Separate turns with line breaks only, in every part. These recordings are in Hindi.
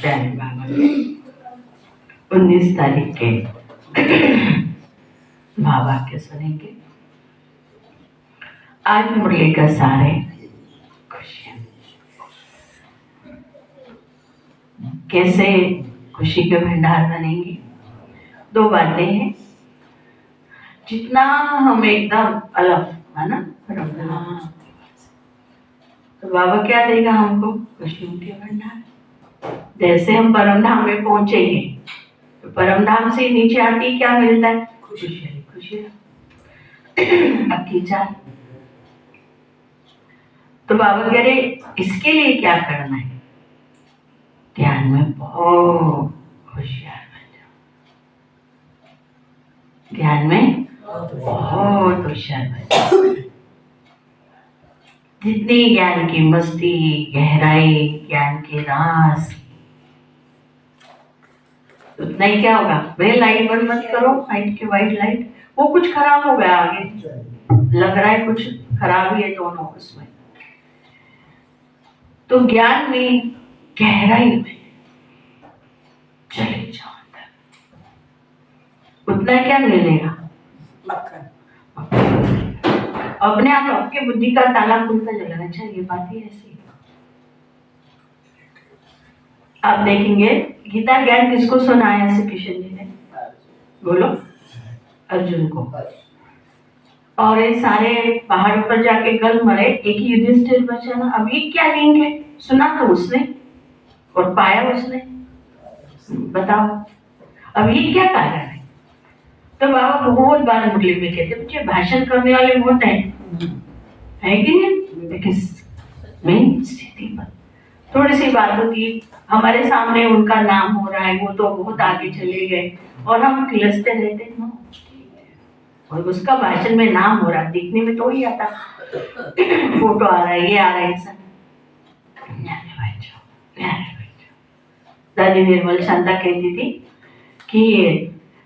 प्यारे बाबा के 19 तारीख के महावाक्य सुनेंगे। आज मुरली का सार है खुशियाँ। कैसे खुशी के भंडार बनेंगे? दो बातें हैं। जितना हम एकदम अलग है ना, तो बाबा क्या देगा हमको? खुशियों के भंडार। जैसे हम परम धाम में पहुंचेंगे तो परम धाम से नीचे आती क्या मिलता है? खुशियाँ खुशियाँ। अब की चाल तो बाबा कह रहे इसके लिए क्या करना है? ध्यान में बहुत होशियार बन जाओ। ध्यान में बहुत होशियार बन जाओ। जितनी ज्ञान की मस्ती, गहराई, ज्ञान के रास, उतना ही क्या होगा? वे लाइट बंद मत करो, लाइट के वाइट लाइट, वो कुछ खराब हो गया, आगे लग रहा है कुछ खराब ही है दोनों उसमें। तो ज्ञान में गहराई में चले जाओ अंदर, उतना क्या मिलेगा? मक्खन। अपने आप आपकी बुद्धि का ताला खुलता चलेगा। अच्छा ये बात ही ऐसी है। आप देखेंगे गीता ज्ञान किसको सुनाया श्री कृष्ण जी ने? बोलो। अर्जुन को। और ये सारे पहाड़ों पर जाके कल मरे, एक ही युधिष्ठिर बचा ना। अब ये क्या लिंक है? सुना तो उसने और पाया उसने, बताओ अब ये क्या कारण है? तो बाबा बहुत बार मुरली में कहते मुझे भाषण करने वाले बहुत है कि नहीं, लेकिन मेन स्थिति पर थोड़ी सी बात होती है। हमारे सामने उनका नाम हो रहा है, वो तो बहुत आगे चले गए और हम खिलसते रहते हैं ना, और उसका भाषण में नाम हो रहा, दिखने में तो ही आता, फोटो आ रहा है, ये आ रहा है, सब दादी निर्मल शांता कहती थी कि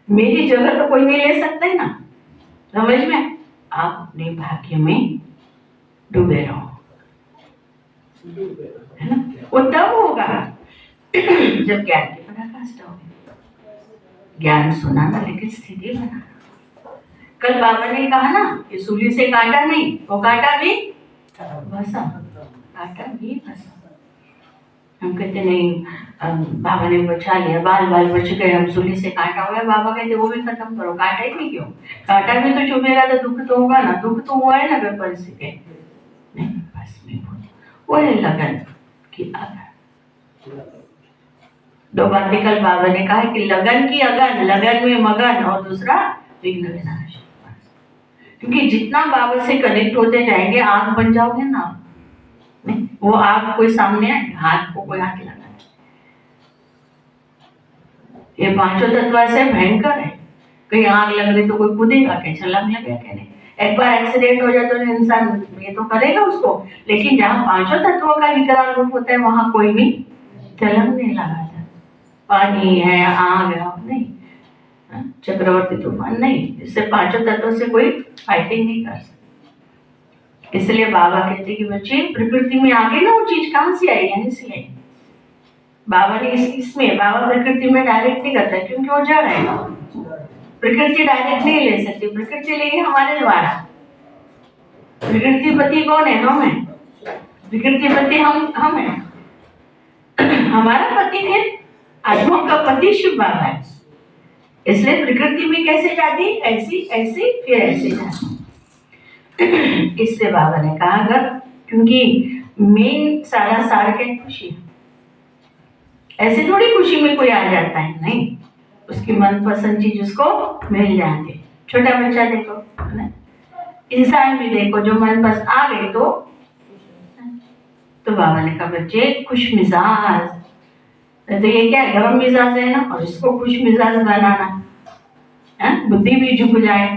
मेरी जगह तो कोई नहीं ले सकता है ना, समझ में? आप अपने भाग्य में डूबे रहो, है ना? वो तब होगा जब ज्ञान की पराकाष्ठा होगी। ज्ञान सुनाना लेकिन स्थिति बनाना। कल बाबा ने कहा ना कि सूली से काटा नहीं, वो काटा भी भसा, काटा भी भसा। हम कहते नहीं बाबा ने बचा लिया, बाल बाल बच गए, हम सूली से काटा हुआ है। बाबा कहते वो भी खत्म करो, काटा ही नहीं क्यों? काटा भी तो चुभेगा तो दुख तो होगा ना, दुख तो हुआ है ना पेपर से के नहीं, बस में वो है लगन की अगन। दो बातें कल बाबा ने कहा कि लगन की अगन, लगन में मगन, और दूसरा विघ्न विनाश। क्योंकि जितना बाबा से कनेक्ट होते जाएंगे आग बन जाओगे ना, नहीं वो आग कोई सामने आए, हाथ को कोई हाथ लगा, ये पांचों तत्व ऐसे भयंकर है। कहीं आग लग रही तो कोई कूदेगा क्या, छलांग लगेगा क्या? नहीं। एक बार एक्सीडेंट हो जाए तो इंसान ये तो करेगा उसको, लेकिन जहाँ पांचों तत्वों का विकराल रूप होता है वहां कोई भी छलांग नहीं लगाता। पानी है, आग है, नहीं, चक्रवर्ती तूफान नहीं, इससे पांचों तत्वों से कोई फाइटिंग नहीं कर सकता। इसलिए बाबा कहते कि बच्चे प्रकृति में आगे ना वो चीज कहां से आई, यहीं से आई। बाबा ने इसमें बाबा प्रकृति में डायरेक्ट नहीं करता क्योंकि वो जड़ है, प्रकृति डायरेक्ट नहीं ले सकती, प्रकृति लेगी हमारे द्वारा। प्रकृतिपति कौन है? हम है। प्रकृतिपति हम है। हमारा पति है, आत्मा का पति शिव बाबा है। इसलिए प्रकृति में कैसे जाती, ऐसी ऐसी फिर ऐसे जाती। इससे बाबा ने कहा अगर, क्योंकि मेन सारा सार के खुशी है, ऐसे थोड़ी खुशी में कोई आ जाता है, नहीं, उसकी मनपसंद चीज उसको मिल जाती है। छोटा बच्चा देखो, इंसान भी देखो, जो मनपसंद आ गई तो बाबा ने कहा बच्चे खुश मिजाज, तो ये क्या गरम मिजाज है ना, और इसको खुश मिजाज बनाना, बुद्धि भी झुक जाए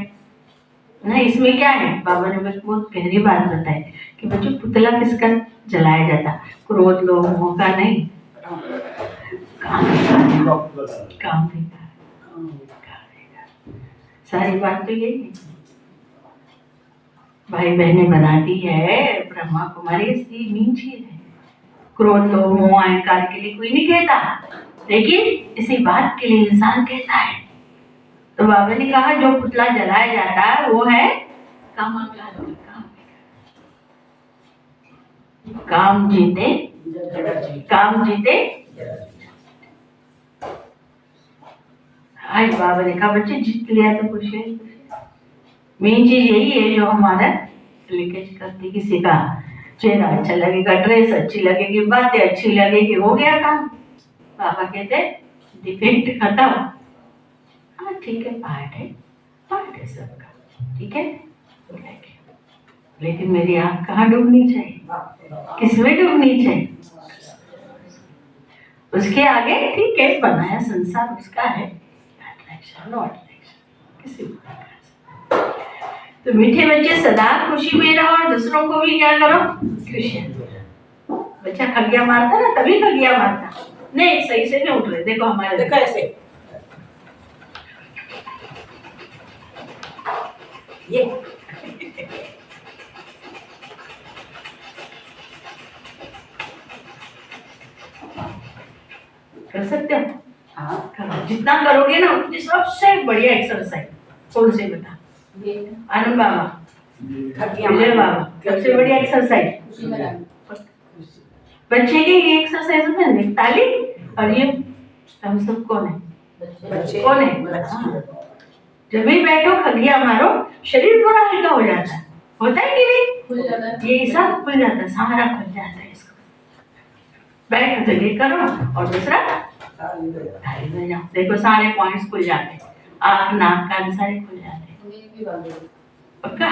ना। इसमें क्या है, बाबा ने बस बहुत गहरी बात बताई कि बच्चों पुतला किसका जलाया जाता, क्रोध लोभ मोह का नहीं, काम देगा। सारी बात तो यही है। भाई बहने बनाती है ब्रह्मा कुमारी, इसकी मीन चीज है। क्रोध लोभ मोह अहंकार के लिए कोई नहीं कहता, लेकिन इसी बात के लिए इंसान कहता है। तो बाबा ने कहा जो पुतला जलाया जाता है वो है काम जीते, काम जीते। आज बाबा ने कहा बच्चे जीत लिया तो खुश है। मेन चीज यही है जो हमारा लीकेज करती, किसी का चेहरा अच्छा लगेगा, ड्रेस अच्छी लगेगी, बातें अच्छी लगेगी, हो गया काम। बाबा कहते डिफेक्ट खत्म। हाँ ठीक है, पार्ट है सबका, ठीक है, लेकिन मेरी आँख कहाँ डूबनी चाहिए, किसमें डूबनी चाहिए? उसके आगे ठीक है, बनाया संसार उसका है, किसी तो मीठे बच्चे सदा खुशी में रहो और दूसरों को भी क्या करो, खुशी। बच्चा खगिया मारता ना, तभी खगिया मारता नहीं, सही से नहीं उठ रहे। देखो हमारे, देखो ऐसे ये कर सकते हो? हाँ, जितना करोगे ना उतनी सबसे बढ़िया एक्सरसाइज कौन से बता? आनंद बाबा, विजय बाबा, सबसे बढ़िया एक्सरसाइज बच्चे के ये एक्सरसाइज होता है, ताली। और ये हम सब कौन है? बच्चे। कौन है? जब भी बैठो खगिया मारो, शरीर पूरा हल्का हो जाता है, होता है कि नहीं? ये सब खुल जाता है, सहारा खुल जाता है। इसको बैठो तो ये करो और दूसरा ताली बजाओ, देखो सारे पॉइंट्स खुल जाते हैं, आँख नाक कान सारे खुल जाते हैं। पक्का?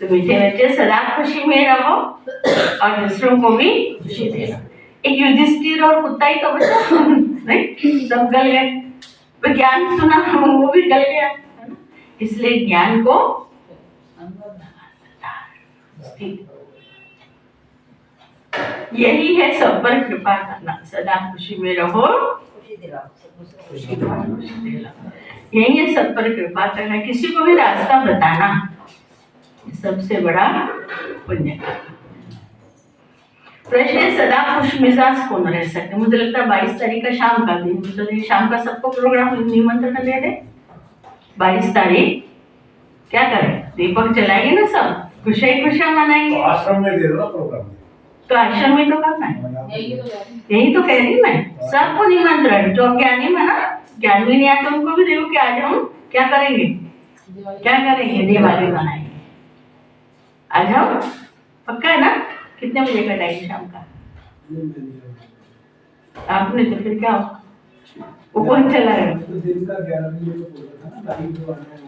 तो मीठे बच्चे सदा खुशी में रहो और दूसरों को भी खुशी दे। एक युधिष्ठिर और कुत्ता ही तो बचा, नहीं सब गल गए, तो ज्ञान सुना वो भी गल गया, है ना? इसलिए ज्ञान को यही है सब पर कृपा करना, सदा खुशी में रहो, खुशी दिलाओ। यही है सब पर कृपा करना, किसी को भी रास्ता बताना सबसे बड़ा पुण्य का। प्रश्न है सदा खुश मिजाज कौन रह सकते? मुझे लगता है 22 तारीख का शाम का दिन, तो शाम का सबको प्रोग्राम निमंत्रण दे दे। 22 तारीख क्या करें, दीपक जलाएंगे ना, सब खुशियां मनाएंगे। तो आश्रम में दे दो प्रोग्राम, तो आश्रम में तो करना है, यही तो कह रही मैं, सबको निमंत्रण। जो ज्ञानी में ना, ज्ञान में नहीं आता उनको भी देखो कि आज हम क्या करेंगे, दिवाली मनाएंगे। आज हम पक्का है ना? कितने बजे का टाइम शाम का? आपने तो फिर क्या वो कौन चला है?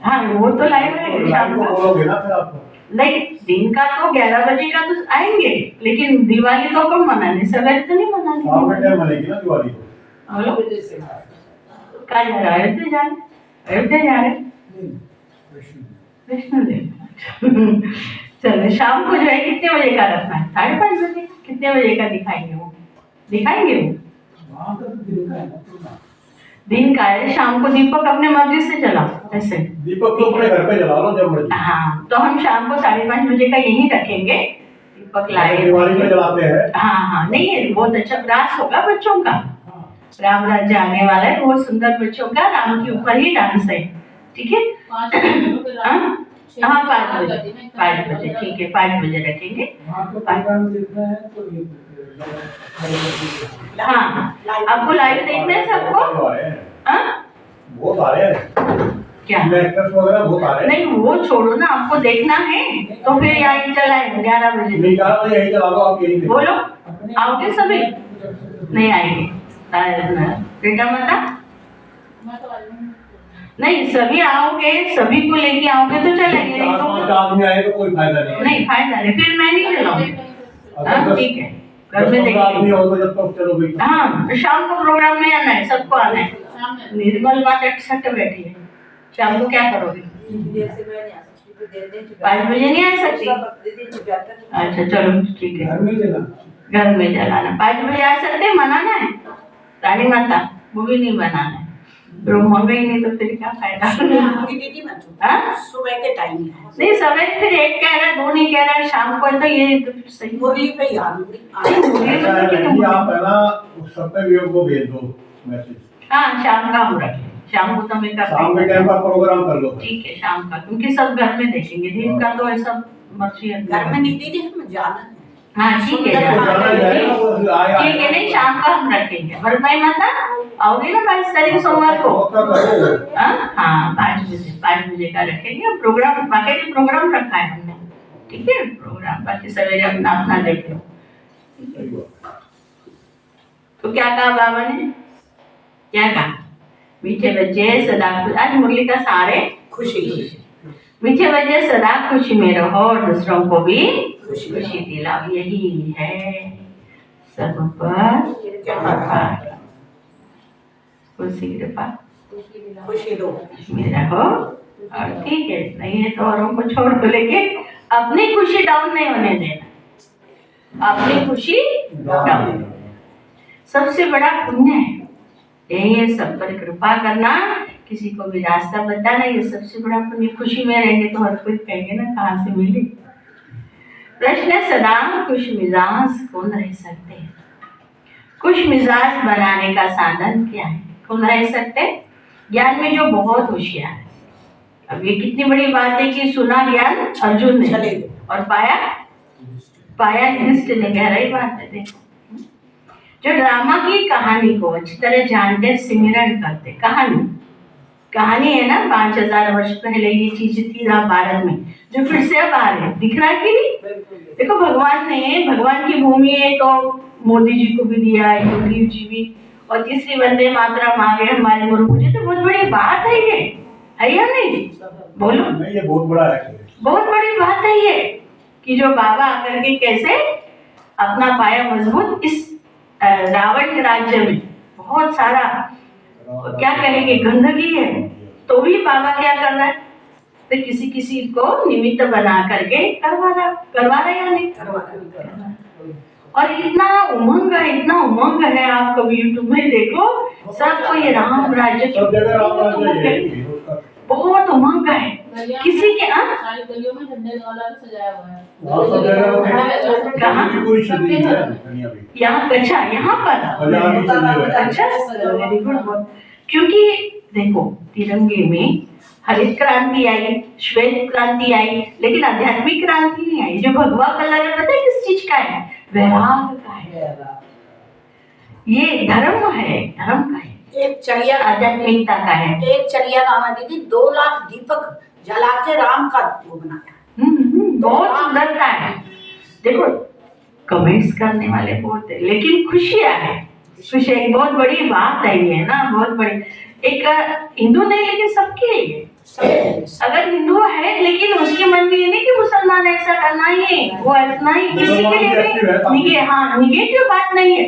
हाँ वो तो लाइव है शाम को।
बोलोगे ना फिर आप?
नहीं, दिन का तो 11 बजे का तो आएंगे, लेकिन दिवाली तो कब मनाने, सवेरे तो नहीं मनाने।
शाम के टाइम मनेगी ना दिवाली को।
कहाँ जा रहा है? अयोध्या जा रहे? अयोध्या जा रहे? वैष्णो देवी। चलो शाम को जो है कितने बजे का रखना है? 5:30 बजे? कितने बजे का दिखाएंगे वो? दिखाएंगे वो दिन का है। शाम को दीपक अपने मर्जी से जलाओ, ऐसे
दीपक तो अपने घर पे जला लो जब मर्जी।
हाँ, तो हम शाम को 5:30 बजे का यही रखेंगे। दीपक लाए
दिवाली में जलाते हैं।
हाँ हाँ, नहीं है बहुत अच्छा रास होगा बच्चों का। राम राज्य आने वाला है, बहुत सुंदर बच्चों का राम के ऊपर ही डांस है। ठीक है? हाँ 5 बजे ठीक है, 5 बजे रखेंगे। हाँ, आपको लाइव देखना है सबको?
बहुत आ रहे हैं
क्या?
एक्टर्स वगैरह बहुत आ रहे हैं।
नहीं वो छोड़ो ना, आपको देखना है तो फिर यहीं चलाए 11 बजे।
नहीं 11 बजे यहीं चला दो आप, यहीं
बोलो आओगे सभी? नहीं आएंगे बेटा माता? नहीं सभी आओगे, सभी को लेके आओगे तो चलेंगे। नहीं तो
4-5 आदमी आए तो कोई फायदा नहीं।
नहीं फायदा नहीं, फिर मैं नहीं चलाऊंगी। ठीक है, घर में
आदमी हो तो जब तक चलो भाई।
हाँ, शाम को प्रोग्राम में आना है, सबको आना है। निर्मल माता सट बैठी है, शाम को क्या करोगे? 5 बजे नहीं आ सकती? अच्छा चलो ठीक है, घर में जलाना। 5 बजे आ सकते हैं, मनाना है रानी माता, वो भी नहीं बनाना है। ब्रह्म गई नहीं तो फिर क्या फायदा?
सुबह के टाइम
नहीं सवेरे फिर एक कह रहा है, 2 नहीं कह रहा है, शाम को तो ये तो फिर सही
मुरली पे याद
आप है ना सब पे भी वो भेज दो मैसेज।
हाँ शाम का हम रखें, शाम को तो मैं
शाम के टाइम का प्रोग्राम कर लो।
ठीक है शाम का, क्योंकि सब घर में देखेंगे, दिन का तो ऐसा मर्जी है।
घर में नहीं दीदी, हमें जाना है।
हाँ ठीक है, ठीक है, नहीं शाम का हम रखेंगे। और भाई माता आओगे ना 22 तारीख सोमवार को? हाँ 5 बजे का रखेंगे प्रोग्राम। बाकी प्रोग्राम रखा है हमने, ठीक है प्रोग्राम, बाकी सवेरे अपना अपना देख लो। तो क्या कहा बाबा ने? क्या कहा? मीठे बच्चे सदा आज मुरली का सारे
खुशी,
मीठे बच्चे सदा खुशी में रहो और दूसरों को भी खुशी दिलाओ, यही है सब पर खुशी कृपा
खुशी दो
मेरा हो। और ठीक है, नहीं है तो औरों को छोड़ दो, लेकिन अपनी खुशी डाउन नहीं होने देना। अपनी खुशी डाउन सबसे बड़ा पुण्य है, यही है सब पर कृपा करना, किसी को भी रास्ता बताना, ये सबसे बड़ा पुण्य। खुशी में रहेंगे तो हर कोई कहेंगे ना कहाँ से मिली। प्रश्न है सदा खुश मिजाज कौन रह सकते हैं? खुश मिजाज बनाने का साधन क्या है? कौन रह सकते? ज्ञान में जो बहुत होशियार है। अब ये कितनी बड़ी बात है कि सुना ज्ञान अर्जुन ने और पाया युधिष्ठिर ने। गहराई बात है। देखो जो ड्रामा की कहानी को अच्छी तरह जानते, सिमरन करते, कहानी है ना 5000 वर्ष पहले ये चीज थी भारत में, जो फिर से अब आ रही है। दिख रहा है कि नहीं? देखो भगवान ने, भगवान की भूमि है तो मोदी जी को भी दिया है, योगी जी भी, और तीसरी वंदे मातरम आ गए हमारे मुर्मू जी। तो बहुत बड़ी बात है ये, है या नहीं? बोलो
नहीं, ये बहुत बड़ा है,
बहुत बड़ी बात है ये, कि जो बाबा आकर के कैसे अपना पाया मजबूत इस रावण के राज्य में बहुत सारा क्या कहेंगे गंदगी है, तो भी बाबा क्या कर रहा है? तो किसी को निमित्त बना करके करवा रहा या नहीं करवा रहा। और इतना उमंग है, आप कभी यूट्यूब में देखो, सबको ये राम राज्य बहुत उमंग है। किसी के
गलियों में झंडे वाला भी सजाया हुआ है।
कहाँ? यहाँ अच्छा, यहाँ पर अच्छा, वेरी गुड। क्योंकि देखो तिरंगे में हरित क्रांति आई, श्वेत क्रांति आई, लेकिन आध्यात्मिक क्रांति नहीं आई। जो भगवा कलर है पता है किस चीज का है? वैराग का है, ये धर्म का है,
एक चलिया
आध्यात्मिकता का है।
एक चलिया गाँव दीदी 2 लाख दीपक जला के राम का वो बनाया।
बहुत सुंदरता है। देखो कमेंट्स करने वाले बहुत है, लेकिन खुशियां है, खुश है, बहुत बड़ी बात है ये ना, बहुत बड़ी। एक हिंदू नहीं लेकिन सबके लिए, अगर हिंदू है लेकिन उसके मन में ये नहीं कि मुसलमान ऐसा करना ही है, वो इतना ही किसी के लिए हाँ निगेटिव बात नहीं है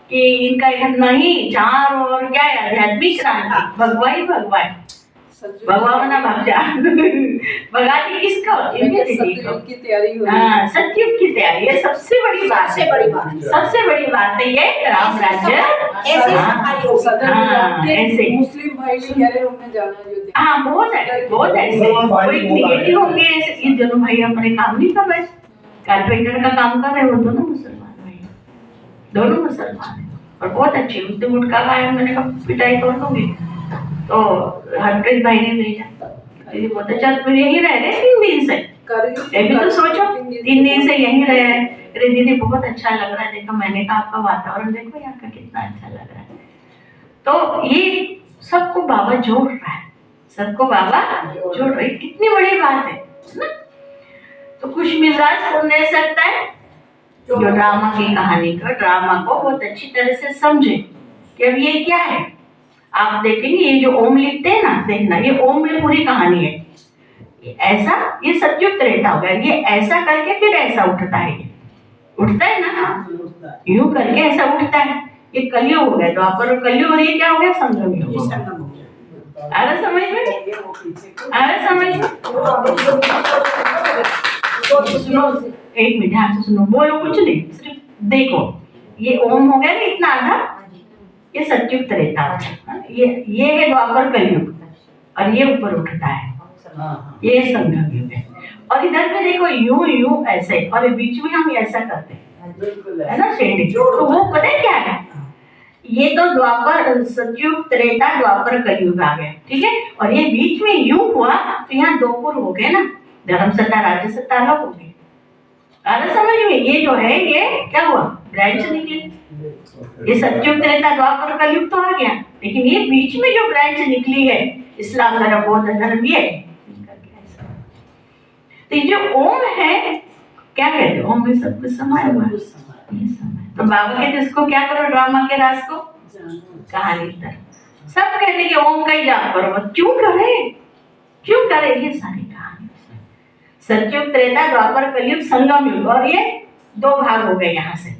कि इनका इतना ही चार और क्या है आध्यात्मिक क्रांति, भगवाई भगवाई भगवाना भगजा भगाती किसको,
सतयुग की तैयारी हो रही है।
हाँ सतयुग की तैयारी, ये सबसे बड़ी बात है, सबसे बड़ी बात है ये राम राज्य।
ऐसे सफाई होगी।
ऐसे
मुस्लिम भाई भी कह रहे हमने जाना है अयोध्या।
हाँ बहुत है, बहुत ऐसे कोई निगेटिव होंगे ऐसे। ये दोनों भाई अपने काम नहीं कर रहे, कारपेंटर का काम कर रहे, वो दोनों मुसलमान भाई, दोनों मुसलमान है और बहुत अच्छे। उस दिन मुटका खाया, मैंने कहा पिटाई कर दूंगी तो हरप्रीत भाई ने भेजा, ये बहुत अच्छा, फिर यही रह रहे 3 दिन से, ये भी तो सोचो 3 दिन से यहीं रहे हैं। अरे दीदी बहुत अच्छा लग रहा है, देखो मैंने कहा आपका वातावरण देखो यहाँ का कितना अच्छा लग रहा है। तो ये सबको बाबा जोड़ रहा है, सबको बाबा जोड़ रहा है, कितनी बड़ी बात है ना। तो खुश मिजाज कौन दे सकता है, जो ड्रामा की कहानी का ड्रामा को बहुत अच्छी तरह से समझे कि अब ये क्या है। आप देखेंगे ये जो ओम लिखते हैं ना, देखना ये ओम में पूरी कहानी है। ये ऐसा, ये सतयुग त्रेता हो गया, ये ऐसा करके फिर ऐसा उठता है, ये उठता है ना, यूं करके ऐसा उठता है। ये कलयुग हो गया, तो आप कलयुग, और ये क्या हो गया, संगम योग हो गया। आ रहा समझ में, आ रहा समझ में। सुनो एक मिनट ध्यान से सुनो, बोलो कुछ नहीं, सिर्फ देखो। ये ओम हो गया ना इतना आधा, ये सतयुग त्रेता, ये है द्वापर कलयुग, और ये ऊपर उठता है, ये संगम युग है। और इधर में देखो यूं यूं ऐसे, और बीच में हम ऐसा करते हैं, है ना शेंडी। तो वो पता है क्या है, ये तो द्वापर सतयुग त्रेता द्वापर कलयुग आ गया, ठीक है। और ये बीच में यूं हुआ तो यहाँ 2 पुर हो गए ना, धर्म सत्ता राज्य सत्ता अलग हो गई। आगे समझ में, ये जो है ये क्या हुआ, ब्रांच निकली। ये सतयुग त्रेता द्वापर कलयुग तो आ गया, लेकिन ये बीच में जो ब्रांच निकली है, इस्लाम धर्म बौद्ध धर्म, ये तो ये जो ओम है, क्या कहते हैं, ओम में सब कुछ समाया हुआ है, ये समय। तो बाबा कहते इसको क्या करो, ड्रामा के रास को कहानी तरह। सब कहते कि ओम का ही जाप करो, क्यों करे, क्यों करे, ये सारी कहानी। सतयुग त्रेता द्वापर कलयुग संगम युग, और ये 2 भाग हो गए। यहाँ से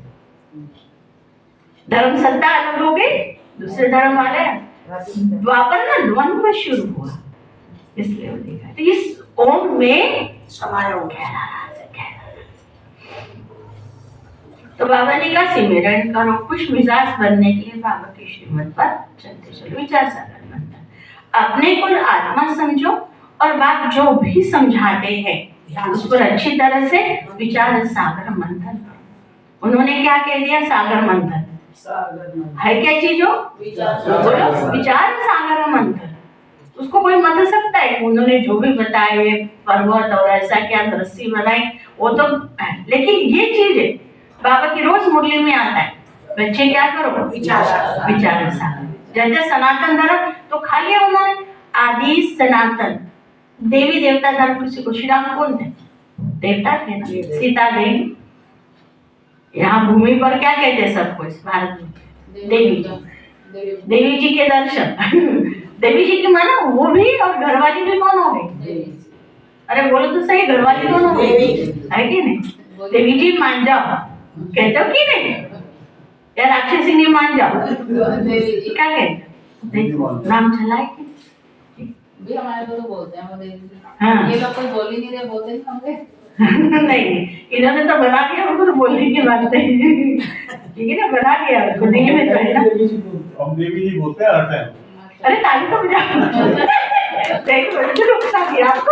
धर्म सत्ता अलग हो गई, दूसरे धर्म वाले। द्वापर ना द्वंद्व शुरू हुआ, इसलिए वो देखा। तो इस ओम में समाया हो गया। तो बाबा ने कहा सिमरन करो, खुश मिजाज बनने के लिए बाबा की श्रीमत पर चलते चलो, विचार सागर मंथन। अपने को आत्मा समझो, और बात जो भी समझाते हैं उस पर अच्छी तरह से विचार सागर मंथन करो। उन्होंने क्या कह दिया, सागर मंथन है क्या चीज हो, विचार सागर मंथन। उसको कोई मत सकता है, उन्होंने जो भी बताए पर्वत और ऐसा क्या दृश्य बनाई वो तो है, लेकिन ये चीज है बाबा की रोज मुरली में आता है, बच्चे क्या करो, विचार सागर। जैसे सनातन धर्म तो खाली है, उन्होंने आदि सनातन देवी देवता धर्म, किसी को श्री राम कौन थे, देवता थे ना, सीता देवी। यहाँ भूमि पर क्या कहते हैं सबको इस भारत में, देवी जी के दर्शन। देवी जी की माना वो भी, और घरवाली भी कौन हो गई, अरे बोलो तो सही, घरवाली कौन हो गई, है कि नहीं। देवी जी मान जाओ, कहते हो कि नहीं, या राक्षसी नहीं मान जाओ, क्या कहते नाम चलाए
भी हमारे को तो बोलते हैं वो देवी।
हाँ।
ये लोग कोई बोल ही नहीं रहे, बोलते नहीं होंगे।
नहीं, इन्होंने तो बना दिया, उनको तो बोलने की बात नहीं, ठीक है ना, बना दिया उनको, दिल में तो है ना।
हम देवी जी बोलते हैं हर टाइम।
अरे ताली तो बजा, देखो रुखसा दिया आपको,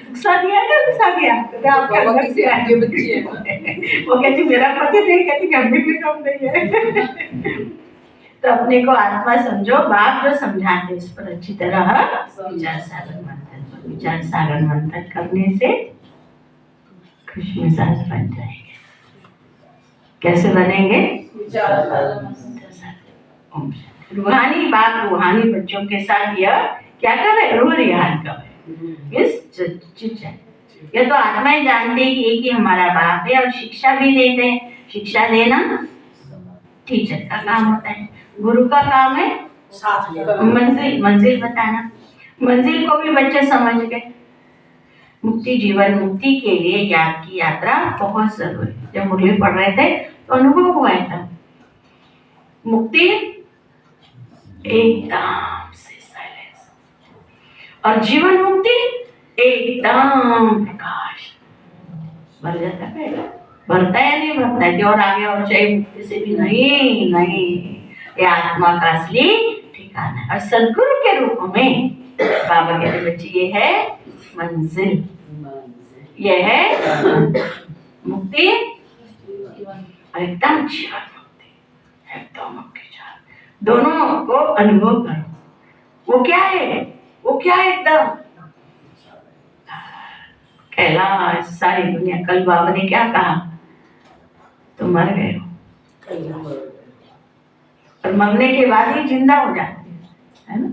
रुखसा दिया ना, रुखसा दिया तो आपका अंदर से आके बच्ची है, वो कहती मेरा पति नहीं, कहती गंदी भी कम नहीं है। तो अपने को आत्मा समझो, बाप जो समझाते उस पर अच्छी तरह विचार सागर मंथन, विचार सागर मंथन करने से खुश मिजाज बन जाएंगे। कैसे बनेंगे,
विचार सागर मंथन।
रूहानी बाप रूहानी बच्चों के साथ यह क्या कर रहे, रूह रिहान कर रहे। ये तो आत्माएं जानते हैं कि एक ही हमारा बाप है, और शिक्षा भी देते हैं। शिक्षा देना टीचर का काम होता है, गुरु का काम है
साथ ले
मंजिल बताना। मंजिल को भी बच्चे समझ गए। मुक्ति जीवन मुक्ति के लिए याद की यात्रा बहुत जरूरी। जब मुरली पढ़ रहे थे तो अनुभव हुआ था, मुक्ति एकदम से साइलेंस, और जीवन मुक्ति एकदम प्रकाश। भर जाता है, भरता है या नहीं भरता है? और आगे और चाहिए मुक्ति से भी नहीं नहीं, ये आत्मा का असली ठिकाना है। और सदगुरु के रूप में बाबा कहते बच्चे ये है मंजिल, ये है मुक्ति और एकदम जीवन मुक्ति, एकदम मुक्ति। दोनों को अनुभव करो। वो क्या है? वो क्या है? एकदम कैलाश, सारी दुनिया। कल बाबा ने क्या कहा? तुम मर गए हो, और मरने के बाद ही जिंदा हो जाते है ना।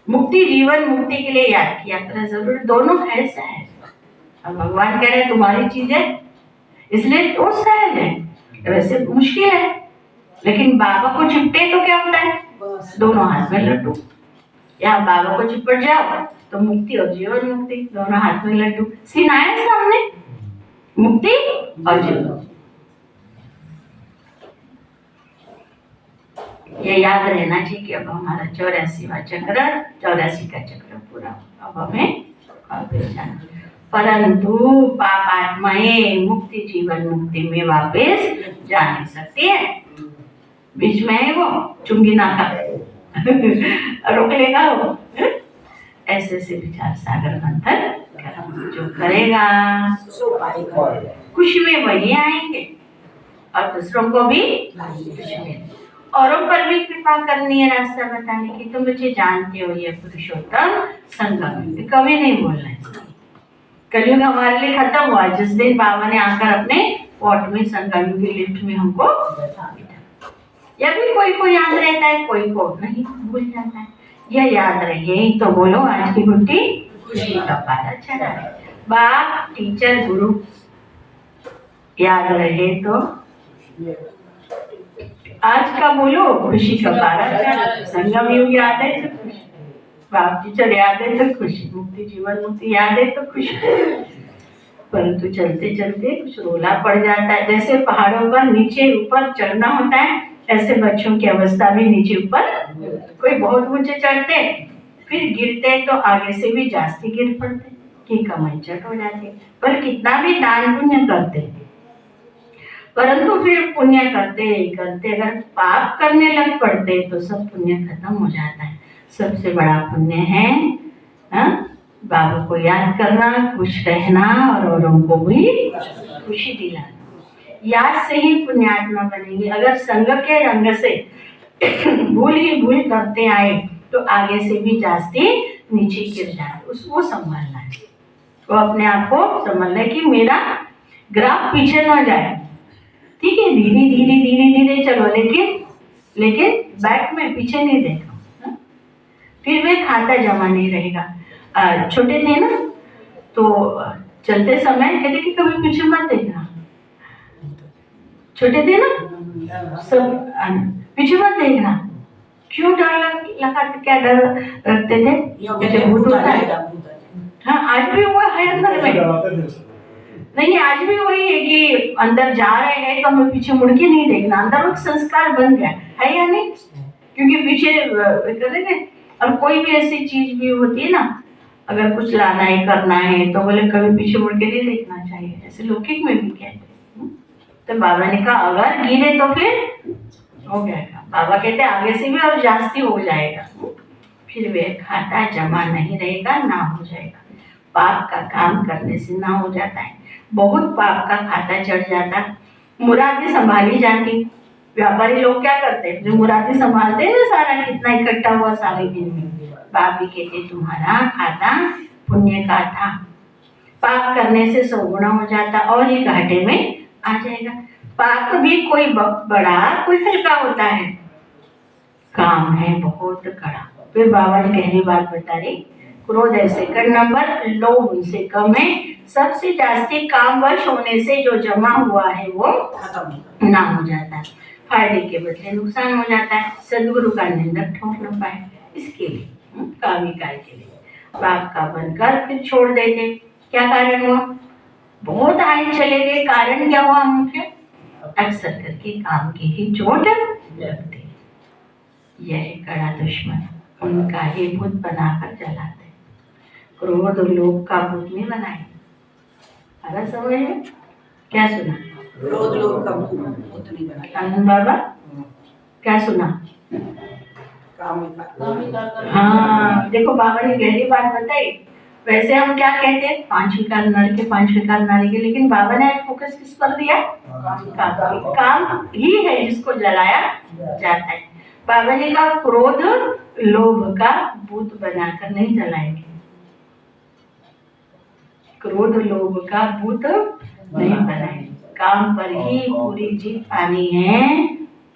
मुक्ति जीवन मुक्ति के लिए याद की यात्रा जरूर, दोनों है सहज। अब भगवान कह रहे हैं तुम्हारी चीज है इसलिए वो सहज है, वैसे मुश्किल है, लेकिन बाबा को चिपटे तो क्या होता है? दोनों हाथ में लड्डू। या बाबा को चिपट जाओ तो मुक्ति और जीवन मुक्ति, दोनों हाथ में लड्डू। सीन आया सामने, मुक्ति और जीवन। ये याद रहना चाहिए कि अब हमारा 84वां चक्र, 84 का चक्र पूरा, अब हमें वापस जाना। परंतु पाप आत्माएं मुक्ति जीवन मुक्ति में वापस जा नहीं सकती है। बीच में है वो चुंगी नाका रोक लेगा वो। ऐसे से विचार सागर मंथन जो करेगा
सो पाएगा।
खुशी में वही आएंगे और दूसरों को भी खुशी में, औरों पर भी कृपा करनी है, रास्ता बताने की। तुम मुझे जानते हो ये पुरुषोत्तम संगम, कभी नहीं बोलना है। कलयुग हमारे लिए खत्म हुआ जिस दिन बाबा ने आकर अपने पॉट में संगम की लिफ्ट में हमको बैठा। या भी कोई याद रहता है, कोई को नहीं भूल जाता है। यह याद रहे, यही तो बोलो आज की गुड्डी खुशी का पारा चढ़ा है। बाप टीचर गुरु याद रहे तो आज का बोलो खुशी का पारा चढ़ा। संगम युग याद है तो खुशी, बाप टीचर याद है तो खुशी, मुक्ति जीवन मुक्ति याद है तो खुशी। परंतु चलते चलते कुछ रोला पड़ जाता है। जैसे पहाड़ों पर नीचे ऊपर चढ़ना होता है, ऐसे बच्चों की अवस्था भी नीचे ऊपर। कोई बहुत ऊंचे चढ़ते फिर गिरते तो आगे से भी जास्ती गिर पड़ते कि कमर चट हो जाती। पर कितना भी दान पुण्य करते, परंतु फिर पुण्य करते करते अगर पाप करने लग पड़ते तो सब पुण्य खत्म हो जाता है। सबसे बड़ा पुण्य है बाबा को याद करना, खुश रहना और औरों को भी खुशी दिलाना। याद से ही पुण्यात्मा बनेंगे। अगर संग के रंग से भूल ही भूल करते आए तो आगे से भी जास्ती नीचे गिर जाए। उसको संभालना है, वो अपने आप को संभालना है कि मेरा ग्राफ पीछे न जाए। ठीक है, धीरे धीरे धीरे धीरे चलो, लेकिन बैक में पीछे नहीं देखो, फिर वे खाता जमा नहीं रहेगा। छोटे थे ना तो चलते समय कहते कि कभी पीछे मत देखना। छोटे थे ना सब पीछे मत देखना। क्यों डर लगा? क्या डर रखते थे? जैसे भूत होता है। हाँ, आज भी वो है अंदर में। नहीं, आज भी वही है कि अंदर जा रहे हैं तो हमें पीछे मुड़ के नहीं देखना। अंदर वो संस्कार बन गया है या नहीं? क्योंकि पीछे करेंगे। और कोई भी ऐसी चीज भी होती है ना, अगर कुछ लाना है करना है तो बोले कभी पीछे मुड़ के नहीं देखना चाहिए। ऐसे लौकिक में भी कहते हैं। तो बाबा ने कहा अगर गिरे तो फिर हो जाएगा। बाबा कहते आगे से भी और जास्ती हो जाएगा, फिर वे खाता जमा नहीं रहेगा, ना हो जाएगा। पाप का काम करने से ना हो जाता है। बहुत पाप का खाता चढ़ जाता, मुरादी संभाली जाती। व्यापारी लोग क्या करते हैं, जो मुरादी संभालते हैं ना, सारा कितना इकट्ठा हुआ सारे दिन में, बाप भी कहते तुम्हारा खाता पुण्य का था, पाप करने से 100 गुना हो जाता और ये घाटे में आ जाएगा। पाप भी कोई बड़ा कोई हल्का होता है, काम है बहुत कड़ा। फिर बाबा ने कहनी बात बता रही, क्रोध ऐसे कर नंबर, लोभ उनसे कम है, सबसे जास्ती कामवश होने से जो जमा हुआ है वो
खत्म
ना हो जाता है, फायदे के बदले नुकसान हो जाता है। सदगुरु का निंदक ठोक न पाए, इसके लिए कामिकाय के लिए बाप का बनकर फिर छोड़ देते। क्या कारण हुआ? बहुत आए चले गए, कारण क्या हुआ? मुख्य अक्सर करके काम की ही चोट लगती। यह कड़ा दुश्मन उनका ही भूत बनाकर जलाते। क्रोध लोभ का भूत नहीं बनाए। अगर समझ में क्या सुना?
क्रोध लोभ का भूत नहीं बनाया।
आनंद बाबा क्या सुना?
कामिका
हाँ, देखो बाबा ने गहरी बात बताई। वैसे हम क्या कहते हैं, 5 विकार नर के 5 विकार नारी के, लेकिन बाबा ने फोकस किस पर दिया? काम ही है जिसको जलाया जाता है। बाबा ने कहा क्रोध लोभ का भूत बनाकर नहीं जलाएंगे, क्रोध लोभ का भूत नहीं बनाएंगे। काम पर ही पूरी जीत पानी है,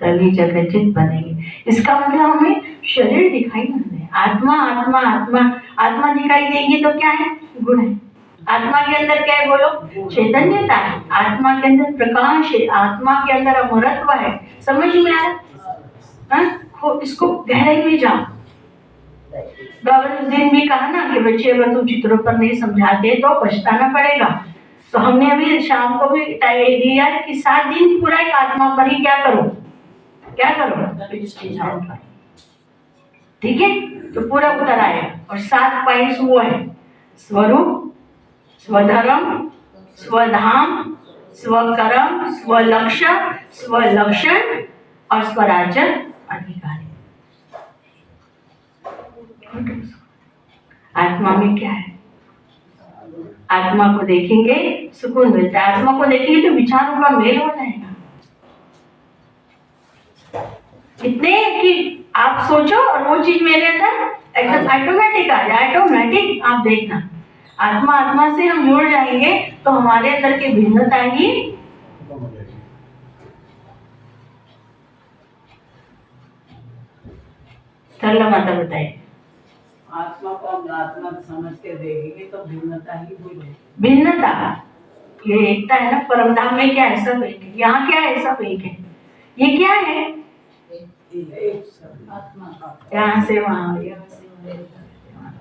तभी जगत बनेगी। इसका मतलब हमें शरीर दिखाई नहीं दे, आत्मा आत्मा आत्मा आत्मा दिखाई देगी तो क्या है? गुण है। आत्मा के अंदर क्या है? बोलो, चैतन्यता है। आत्मा के अंदर प्रकाश है, आत्मा के अंदर अमरत्व है। समझ में आया? इसको गहराई में जाओ। बाबा ने उस दिन भी कहा ना कि बच्चे अगर तुम चित्रों पर नहीं समझाते तो पछताना पड़ेगा। तो हमने अभी शाम को भी दिया कि 7 दिन पूरा एक आत्मा पर ही क्या करो, क्या करो, ठीक है? तो पूरा उत्तर आया। और 7 पॉइंट्स वो है: स्वरूप, स्वधर्म, स्वधाम, स्वकर्म, स्वलक्ष्य, स्वलक्षण और स्वराज्य अधिकारी। आत्मा में क्या है? आत्मा को देखेंगे सुकून मिलता है, आत्मा को देखेंगे तो विचारों का मेल हो जाएगा। इतने कि आप सोचो और वो चीज मेरे अंदर एकदम ऑटोमेटिक आ जाए, ऑटोमेटिक। आप देखना, आत्मा आत्मा से हम जुड़ जाएंगे तो हमारे अंदर की भिन्नता ही सरला माता बताइए।
आत्मा को हम आत्मा समझ के देखेंगे तो भिन्नता ही भूलेंगे।
भिन्नता, ये एकता है ना। परमधाम में क्या है? सब एक है। यहाँ क्या है? सब एक है। ये क्या है? यहाँ से वहाँ, यहाँ से वहाँ,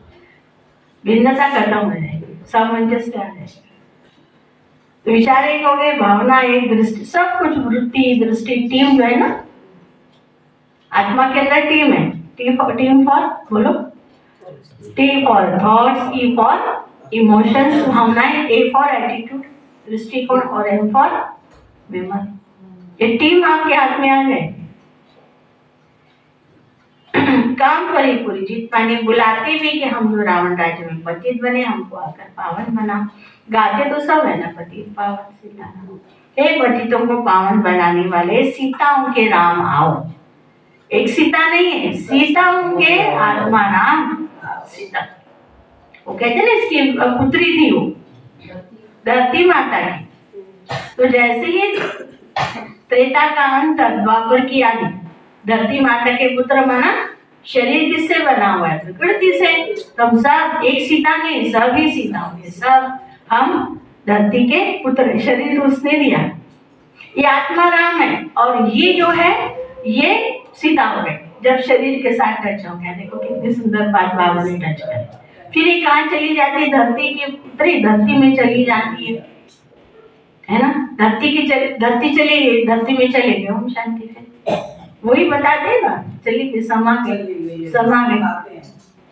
भिन्नता खत्म हो जाएगी, सामंजस्य आ जाएगा। तो विचार एक हो गए, भावना एक, दृष्टि, सब कुछ, वृत्ति, दृष्टि, टीम जो है ना, आत्मा के अंदर टीम है। टीम फॉर बोलो, T for thoughts, E for emotions भावनाएं, A फॉर एटीट्यूड दृष्टिकोण और M फॉर मेमोरी। ये टीम आपके हाथ में आ गए। काम पर ही पूरी जीत पानी। बुलाते भी कि हम जो रावण राज्य में पतित बने, हमको आकर पावन बना। गाते तो सब है ना, पतित पावन सीताराम। हे पतितों को पावन बनाने वाले सीताओं के राम आओ। एक सीता नहीं है, सीताओं के आत्मा राम सीता। वो कहते ना इसकी पुत्री थी वो, धरती माता की। तो जैसे ही त्रेता का अंत, द्वापर की आदि, धरती माता के पुत्र माना। शरीर किससे बना हुआ है? प्रकृति से। हम सब एक सीता नहीं, सभी सीता होंगे, सब हम धरती के पुत्र। शरीर तो उसने दिया, ये आत्मा राम है और ये जो है ये सीता हो गए। जब शरीर के साथ टच हो गया, देखो कितनी सुंदर बात बाबा ने टच करी। फिर ये कहाँ चली जाती है? धरती की पुत्री धरती में चली जाती है ना। धरती चली गई, धरती में चले गए हम शांति से। वही बताते ना, चली गई, समा गई।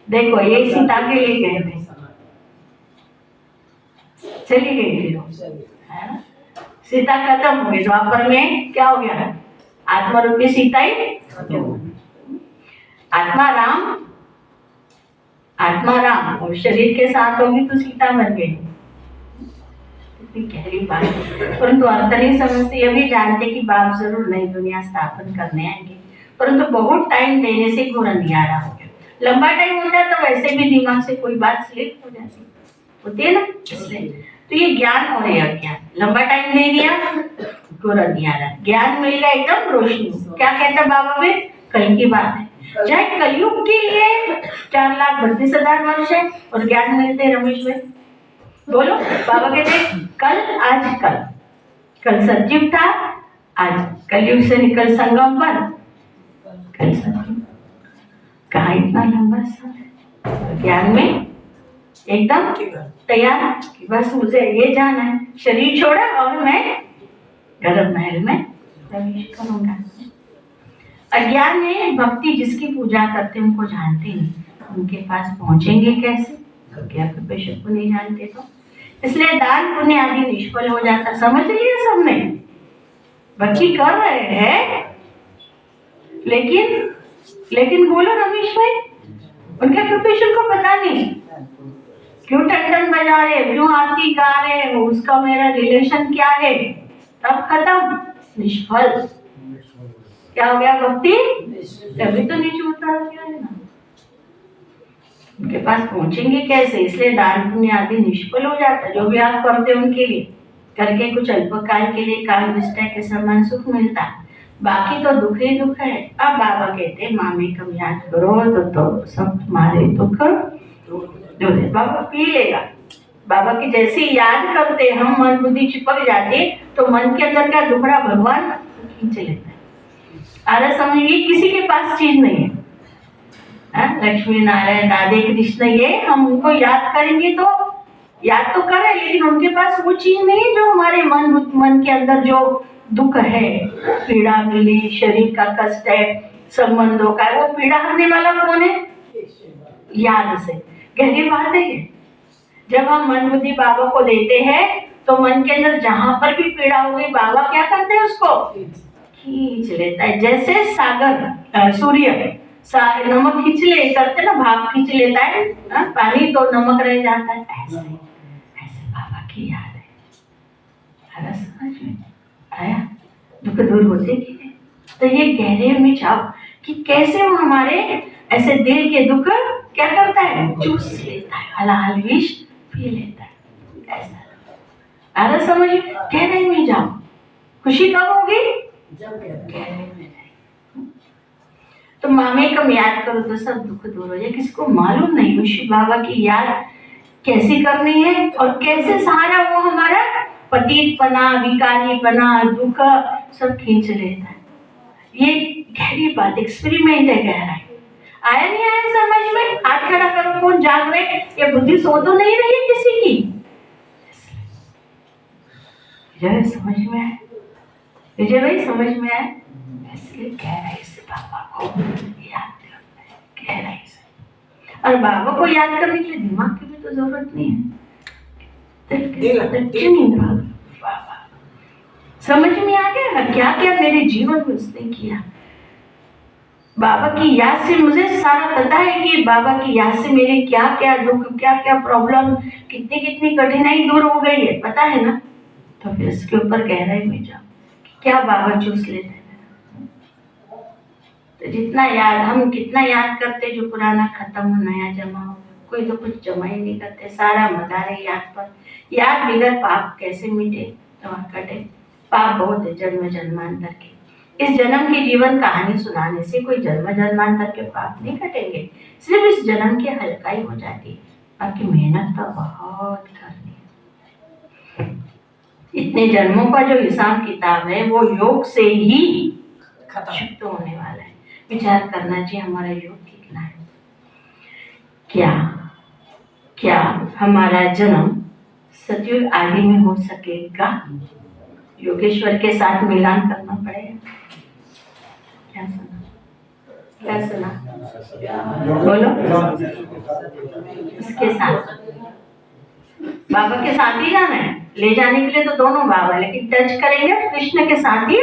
देखो ये सीता के लिए गए थे, चली गई थी वो, है ना। सीता खत्म हो गई, द्वापर में क्या हो गया? आत्मा रूपी सीता ही खत्म हो गई। आत्मा राम और शरीर के साथ होगी तो सीता बन गई। इतनी गहरी बात है, परंतु अर्थ नहीं समझते। ये भी जानते कि बाप जरूर नई दुनिया स्थापन करने आएंगे, परंतु बहुत टाइम देने से घोर अंधियारा हो गया। लंबा टाइम होता तो वैसे भी दिमाग से कोई बात स्लिप हो जाती, होती है ना, इसलिए। तो ये ज्ञान और ये अज्ञान, लंबा टाइम दे दिया घोर अंधियारा, ज्ञान मिल गया एकदम रोशनी। क्या कहता बाबा भी? कल की बात है, चाहे कलयुग के लिए 4,32,000 वर्ष है और ज्ञान मिलते रमेश भाई बोलो। बाबा कहते कल आज कल सचिव था, आज कलयुग से निकल संगम पर कल सचिव। कहा इतना लंबा समय ज्ञान में एकदम तैयार कि बस मुझे ये जाना है, शरीर छोड़ा और मैं गर्भ महल में प्रवेश करूंगा। अज्ञान में भक्ति जिसकी पूजा करते उनको जानते नहीं, उनके पास पहुंचेंगे कैसे? क्योंकि आप बेशक को नहीं जानते तो। इसलिए दान पुण्य आदि निष्फल हो जाता। समझ लिया सबने? भक्ति कर रहे हैं लेकिन बोलो रमेश भाई, उनके प्रोफेशन को पता नहीं, क्यों टंडन बजा रहे, क्यों आरती गा रहे, उसका मेरा रिलेशन क्या है, तब खत्म, निष्फल। क्या हो गया? भक्ति तभी तो नीचे उतार दिया है ना। उनके पास पहुंचेंगे कैसे? इसलिए दान पुण्य आदि निष्फल हो जाता है। जो भी आप करते उनके लिए करके कुछ अल्पकाल के लिए काल विष्टा के समान सुख मिलता, बाकी तो दुख ही दुख है। अब बाबा कहते मामी कम याद करो तो सब तुम्हारे दुख दूर है। बाबा पी लेगा। बाबा की जैसे याद करते हम मन बुद्धि चिपक जाते तो मन के अंदर का दुखड़ा भगवान खींच लेता है। अरे समझिए किसी के पास चीज नहीं है, लक्ष्मी नारायण राधे कृष्ण, ये हम उनको याद करेंगे तो याद तो करें, लेकिन उनके पास वो चीज नहीं जो हमारे मन के अंदर जो दुख है, पीड़ा मिली, शरीर का कष्ट है, संबंधों का, वो पीड़ा हरने वाला कौन है? याद से। गहरी बात है। जब हम मन बुद्धि बाबा को देते हैं तो मन के अंदर जहां पर भी पीड़ा हो गई, बाबा क्या करते हैं? उसको खींच लेता है। जैसे सागर सूर्य नमक खींच ले करते ना, भाप खींच लेता है, पानी तो नमक रह जाता है। ऐसे बाबा की याद है। समझ में आया? दुख दूर होते कि नहीं? तो ये गहरे में जाओ कि कैसे वो हमारे ऐसे दिल के दुख क्या करता है? चूस लेता है, हलाल विष पी लेता है। ऐसा अरे समझ गहरे में जाओ। खुशी कब होगी? जब गहरे में जाए। तो मामे कम याद करो तो सब दुख दूर हो जाए। किसको मालूम नहीं विश्व बाबा की याद कैसे करनी है और कैसे सारा वो हमारा पतित पना, विकारी पना, दुख सब खींच लेता है। ये गहरी बात, एक्सपेरिमेंट है गहरा। आया नहीं आया समझ में? हाथ खड़ा करो। कौन जाग रहे? ये बुद्धि सो तो नहीं रही है किसी की? जरा समझ में आए? विजय भाई समझ में आए? इसलिए गहराई से बाबा को याद करना है, गहराई से। और बाबा को याद करने के लिए दिमाग की भी तो जरूरत नहीं है। बाबा समझ में आ गया क्या क्या मेरे जीवन में उसने किया। बाबा की याद से मुझे सारा पता है कि बाबा की याद से मेरे क्या क्या दुख, क्या क्या प्रॉब्लम, कितनी कितनी कठिनाई दूर हो गई है, पता है ना? तो फिर इसके ऊपर गहराई में जाओ कि क्या बाबा चूस लेते हैं। तो जितना याद, हम कितना याद करते, जो पुराना खत्म हो नया जमा हो। कोई तो कुछ जमा ही नहीं करते, सारा मदार है याद पर। याद बिगड़ पाप कैसे मिटे? तो कटे। पाप बहुत है जन्म जन्मांतर के। इस जन्म की जीवन कहानी सुनाने से कोई जन्म जन्मांतर के पाप नहीं कटेंगे, सिर्फ इस जन्म की हल्काई हो जाती है। बाकी मेहनत तो बहुत करनी है। इतने जन्मों का जो हिसाब किताब है वो योग से ही शुद्ध होने वाला है। विचार करना चाहिए हमारा योग कितना है। क्या हमारा जन्म सतयुग आदि में हो सकेगा? योगेश्वर के साथ मिलान करना पड़ेगा। क्या सुना? बोलो। उसके साथ बाबा के साथ ही जाना है। ले जाने के लिए तो दोनों बाबा, लेकिन टच करेंगे कृष्ण के साथ ही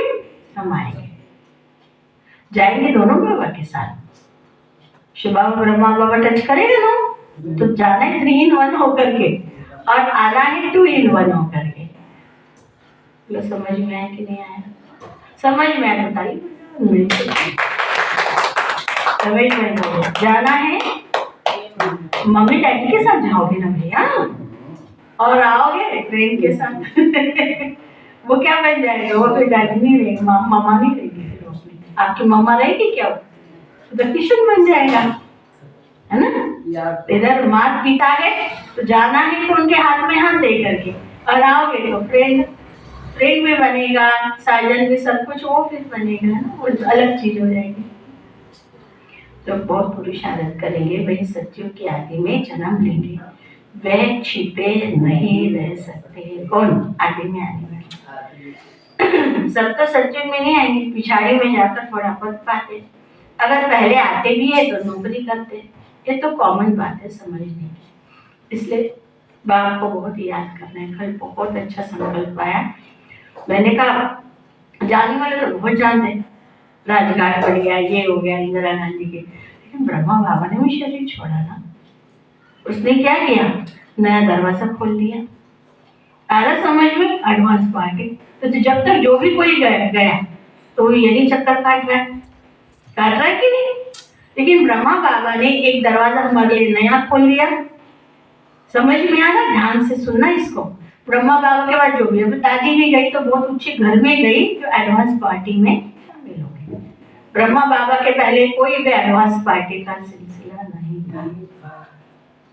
हम आएंगे। जाएंगे दोनों बाबा के साथ। शिव बाबा ब्रह्मा बाबा टच करेंगे ना, तो जाना है 3 in 1 होकर के और आना है 2 in 1 होकर के। लो समझ में आया कि नहीं आया? समझ में आया बताइए। समझ में जाना है, मम्मी डैडी के साथ जाओगे ना भैया, और आओगे ट्रेन के साथ। वो क्या बन जाएगा? वो फिर डैडी नहीं रहेगी, मामा नहीं रहेगी। फिर उसमें आपकी मामा रहेगी क्या? तो किशन बन जाएगा। है ना। इधर माता पिता है तो जाना है तो उनके हाथ में हाथ दे करके, और आओगे तो फ्रेंड भी बनेगा, साजन भी, सब कुछ वो फिर बनेगा, है ना, वो अलग चीज हो जाएगी। तो बहुत पुरुषार्थ करेंगे, वही सत्युग की आदि में जन्म लेंगे, वह छिपे नहीं रह सकते। कौन? आदि में आने वाले सब तो सत्युग में नहीं आएंगे, पिछाड़ी में जाकर थोड़ा पद पाते। अगर पहले आते भी है तो नौकरी करते, ये तो कॉमन बात है समझने की। इसलिए बाप को बहुत याद करना है। कल बहुत अच्छा संकल्प आया, मैंने कहा जाने वाले तो बहुत जानते, राजघाट पड़ गया, ये हो गया इंदिरा गांधी के, लेकिन ब्रह्मा बाबा ने भी शरीर छोड़ा ना। उसने क्या किया? नया दरवाजा खोल दिया। आरा समझ में? Advance party. तो जब तक जो भी कोई गया तो यही चक्कर काट रहा है कि नहीं? लेकिन ब्रह्मा बाबा ने एक दरवाजा हमारे लिए नया खोल दिया। समझ में आ रहा? ध्यान से सुनना इसको। ब्रह्मा बाबा के बाद जो भी, अभी दादी भी गई तो बहुत ऊंचे घर में गई जो एडवांस पार्टी में शामिल हो गई। ब्रह्मा बाबा के पहले कोई भी एडवांस पार्टी का सिलसिला नहीं था।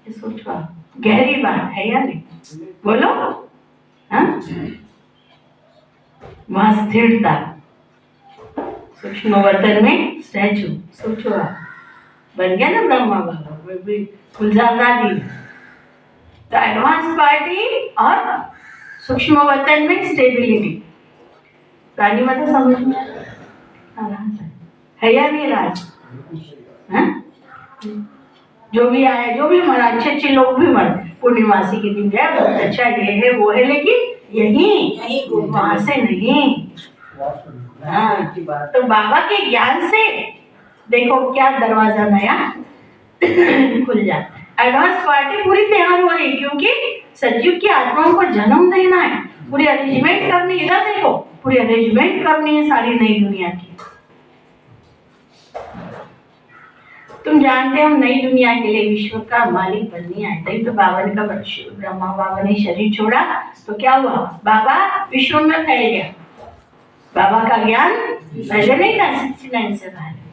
ये सोचो, गहरी बात है या नहीं? बोलो। हाँ, वहां स्थिरता, सूक्ष्म वतन में स्टैचू। सोचो, बन गया ना ब्रह्मा बाबा, गुलजार दादी। तो एडवांस पार्टी और सूक्ष्म वतन में स्टेबिलिटी। रानी माता समझ में है या नहीं? राज जो भी आया, जो भी मरा, अच्छे लोग भी मर, पूर्णिमासी के दिन गया, बहुत अच्छा ये है वो है, लेकिन यही वहां से नहीं। हाँ, तो बाबा के ज्ञान से देखो क्या दरवाजा नया खुल जाता है। एडवांस पार्टी पूरी तैयार हो रही, क्योंकि सतयुग की आत्माओं को जन्म देना है, पूरी अरेंजमेंट करनी। इधर देखो, पूरी अरेंजमेंट करनी है सारी नई दुनिया की। तुम जानते हो हम नई दुनिया के लिए विश्व का मालिक बनने आए थे। तो बाबा ने कहा, ब्रह्मा बाबा ने शरीर छोड़ा तो क्या हुआ? बाबा विश्व में फैल गया। बाबा का ज्ञान पहले नहीं था, 69 से पहले।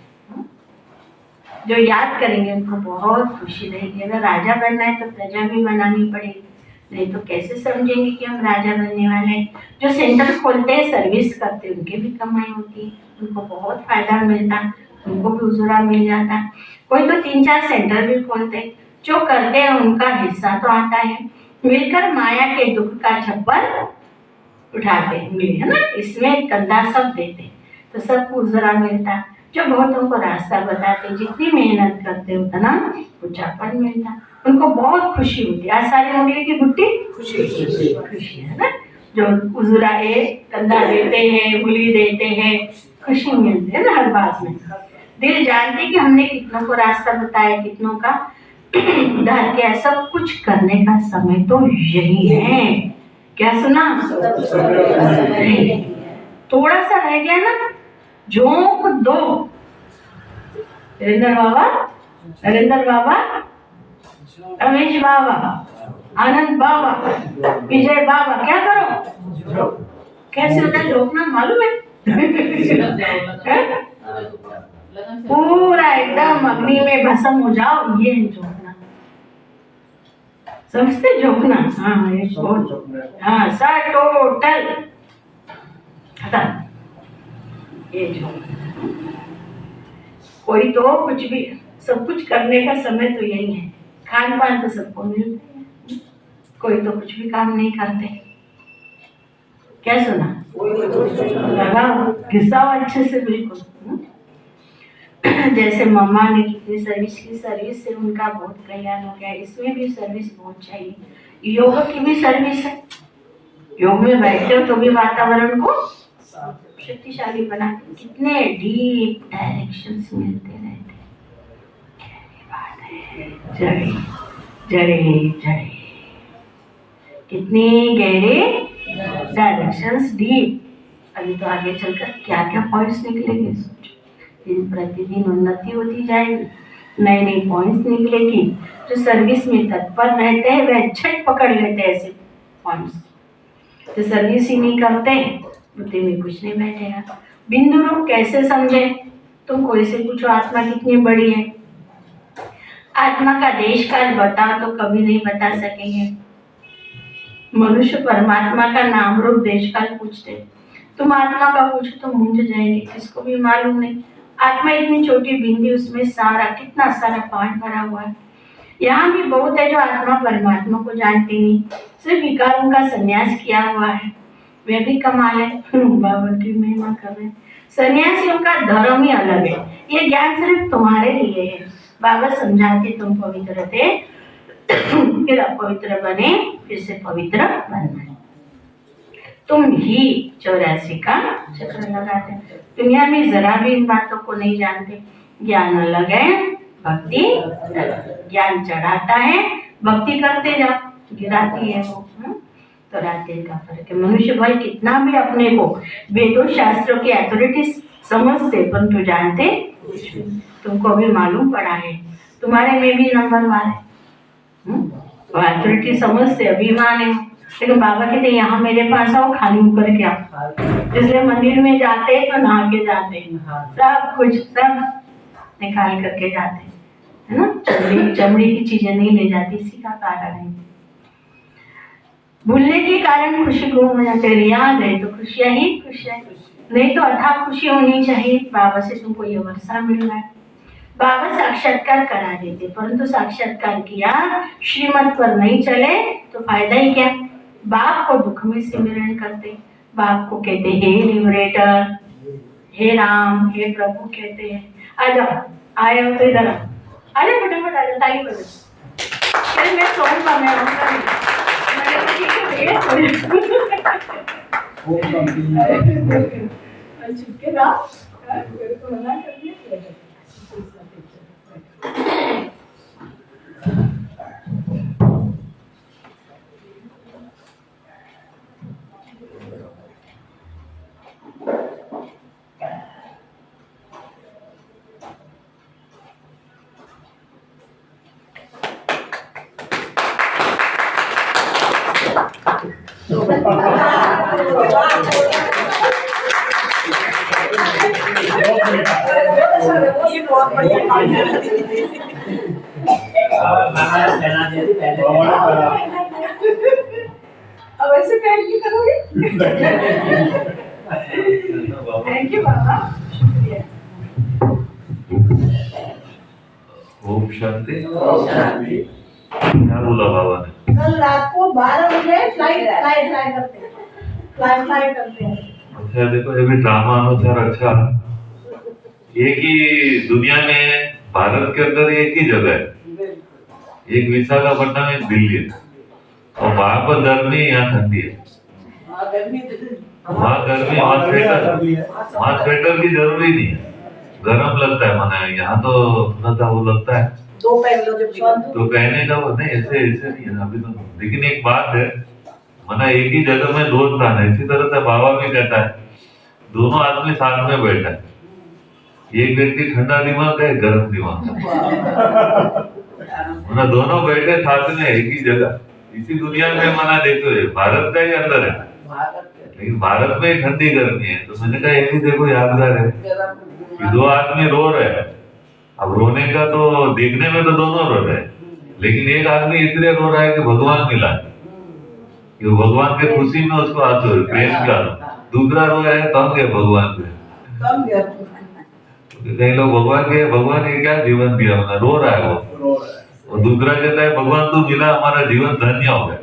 जो याद करेंगे उनको बहुत खुशी रहेगी। अगर राजा बनना है तो प्रजा भी बनानी पड़ेगी, नहीं तो कैसे समझेंगे कि हम राजा बनने वाले हैं। जो सेंटर खोलते हैं, सर्विस करते हैं, उनके भी कमाई होती है, उनको बहुत फायदा मिलता, उनको भी उजरा मिल जाता। कोई तो 3-4 सेंटर भी खोलते, जो करते हैं उनका हिस्सा तो आता है। मिलकर माया के दुख का छप्पर उठाते है ना, इसमें कंधा सब देते तो सबको उजरा मिलता। जो बहुतों को रास्ता बताते, जितनी मेहनत करते उतना ऊंचापन मिलता, उनको बहुत खुशी होती। आज सारी उंगली की गुट्टी खुशी है ना। जो उजरा है, कंधा देते हैं, उंगली देते हैं, खुशी मिलती है ना हर बात में। दिल जानती कि हमने कितनों को रास्ता बताया, कितनों का उद्धार किया। सब कुछ करने का समय तो यही है। क्या सुना? थोड़ा सा रह गया ना, झोंक दो। नरेंद्र बाबा, रमेश बाबा, आनंद बाबा, विजय बाबा, क्या करो? कैसे होता है झोंकना, मालूम है? पूरा एकदम अग्नि में भस्म हो जाओ, ये झोंकना। समझते झोंकना? हाँ, ये हाँ, सब टोटल खत्म। ये झोंकना, कोई तो कुछ भी, सब कुछ करने का समय तो यही है। खान पान तो सबको मिलता है, कोई तो कुछ भी काम नहीं करते। क्या सुना? लगाओ, घिसाओ अच्छे से, बिल्कुल। जैसे मम्मा ने कितनी सर्विस की, सर्विस से उनका बहुत कल्याण हो गया। इसमें भी सर्विस बहुत चाहिए। योग की भी सर्विस है। योग में बैठते हो तो भी वातावरण को शक्तिशाली बनाते, कितने डीप डायरेक्शंस मिलते रहते। क्या बात है, जड़े जड़े जड़े, कितने गहरे डायरेक्शंस, डीप। अभी तो आगे चलकर क्या क्या पॉइंट्स निकलेंगे, सोचो। दिन प्रतिदिन उन्नति होती जाएगी, नए नए पॉइंट्स निकलेगी। जो सर्विस में तत्पर रहते हैं वह झट पकड़ लेते हैं ऐसे पॉइंट्स। जो सर्विस ही नहीं करते बुद्धि में कुछ नहीं बैठेगा। बिंदु रूप कैसे समझे? तुम कोई से पूछो आत्मा कितनी बड़ी है। आत्मा का देश काल बताओ तो कभी नहीं बता सकेंगे। मनुष्य परमात्मा का नाम रूप देश काल पूछते, तुम आत्मा का पूछो तो मूंझ जाएंगे, किसको भी मालूम नहीं। आत्मा इतनी छोटी बिंदी, उसमें सारा कितना सारा पाठ भरा हुआ है। यहाँ भी बहुत है जो आत्मा परमात्मा को जानते नहीं, सिर्फ विकारों का संन्यास किया हुआ है, वे भी कमाल है। बाबा की महिमा कर रहे हैं। सन्यासियों का धर्म ही अलग है, ये ज्ञान सिर्फ तुम्हारे लिए है। बाबा समझाते तुम पवित्र थे, फिर अपवित्र बने, फिर से पवित्र बनना। तुम ही 84 का चक्र लगाते। दुनिया में जरा भी इन बातों को नहीं जानते। ज्ञान अलग है, भक्ति ज्ञान चढ़ाता है, भक्ति करते जाओ, गिराती है वो। तो रात दिन का फर्क है। मनुष्य भाई कितना भी अपने को वेदों शास्त्रों की अथॉरिटी समझते, परंतु जानते तुमको अभी मालूम पड़ा है, तुम्हारे में भी नंबर 1 है। अथॉरिटी समझते, अभिमान है, लेकिन बाबा कहते यहाँ मेरे पास आओ, खाली होकर के आओ। इसलिए मंदिर में जाते तो नहा के जाते, सब कुछ सब निकाल करके जाते, है ना। चमड़ी की चीजें नहीं ले जाती, इसी का कारण है। भूलने के कारण खुशी गुम हो जाते। याद है तो खुशियां ही खुशियां, नहीं तो अथाह खुशी होनी चाहिए। बाबा से तुमको ये वर्षा मिल रहा है। बाबा साक्षात्कार करा देते, परंतु साक्षात्कार किया, श्रीमत पर नहीं चले तो फायदा ही क्या। बाप को दुख में सिमरण करते, बाप को कहते हे लिबरेटर, हे राम, हे प्रभु कहते हैं। आ जाओ, आए हो तो इधर आ जाओ, फटाफट आ जाओ, ताली बजाओ। फिर मैं सोऊंगा, मैं आऊंगा नहीं। चुपके रहो, मेरे को मना कर दिया। अब ऐसे पहन के करोगे? थैंक यू बाबा, शुक्रिया।
ओम शांति। क्या बोला बाबा ने?
कल रात को 12 बजे फ्लाइट करते हैं।
अच्छा देखो, ये भी ड्रामा अनुसार अच्छा, एक ही दुनिया में भारत के अंदर एक ही जगह है, एक विशाखापट्टनम, एक दिल्ली है, और वहाँ पर गर्मी, यहाँ ठंडी है। वहाँ गर्मी, वहाँ स्वेटर की जरूरी नहीं है, गर्म लगता है। मना यहाँ तो थोड़ा सा वो लगता है,
दो पहन लो जब
तो कहने का वो नहीं, ऐसे नहीं है अभी तो। लेकिन एक बात है, मना एक ही जगह में 2 स्थान है। इसी तरह से बाबा भी कहता है, दोनों आदमी साथ में बैठा है, एक व्यक्ति ठंडा दिमाग है, गर्म दिमाग है, दोनों बैठे साथ में एक ही जगह। इसी दुनिया में मना देखो, भारत का ही अंदर है, लेकिन भारत में ठंडी गर्मी है। तो मैंने कहा एक ही देखो यादगार है, 2 आदमी रो रहे हैं। अब रोने का तो देखने में तो दोनों रो रहे हैं, लेकिन एक आदमी इसलिए रो रहा है कि भगवान मिला, कि भगवान के खुशी में उसको आंसू है, प्रेम का। दूसरा रो रहा है तंग है भगवान से। कई लोग भगवान के क्या जीवन दिया, रो रहा है वो, और दूसरा कहता है भगवान तू मिला, हमारा जीवन धन्य हो गया।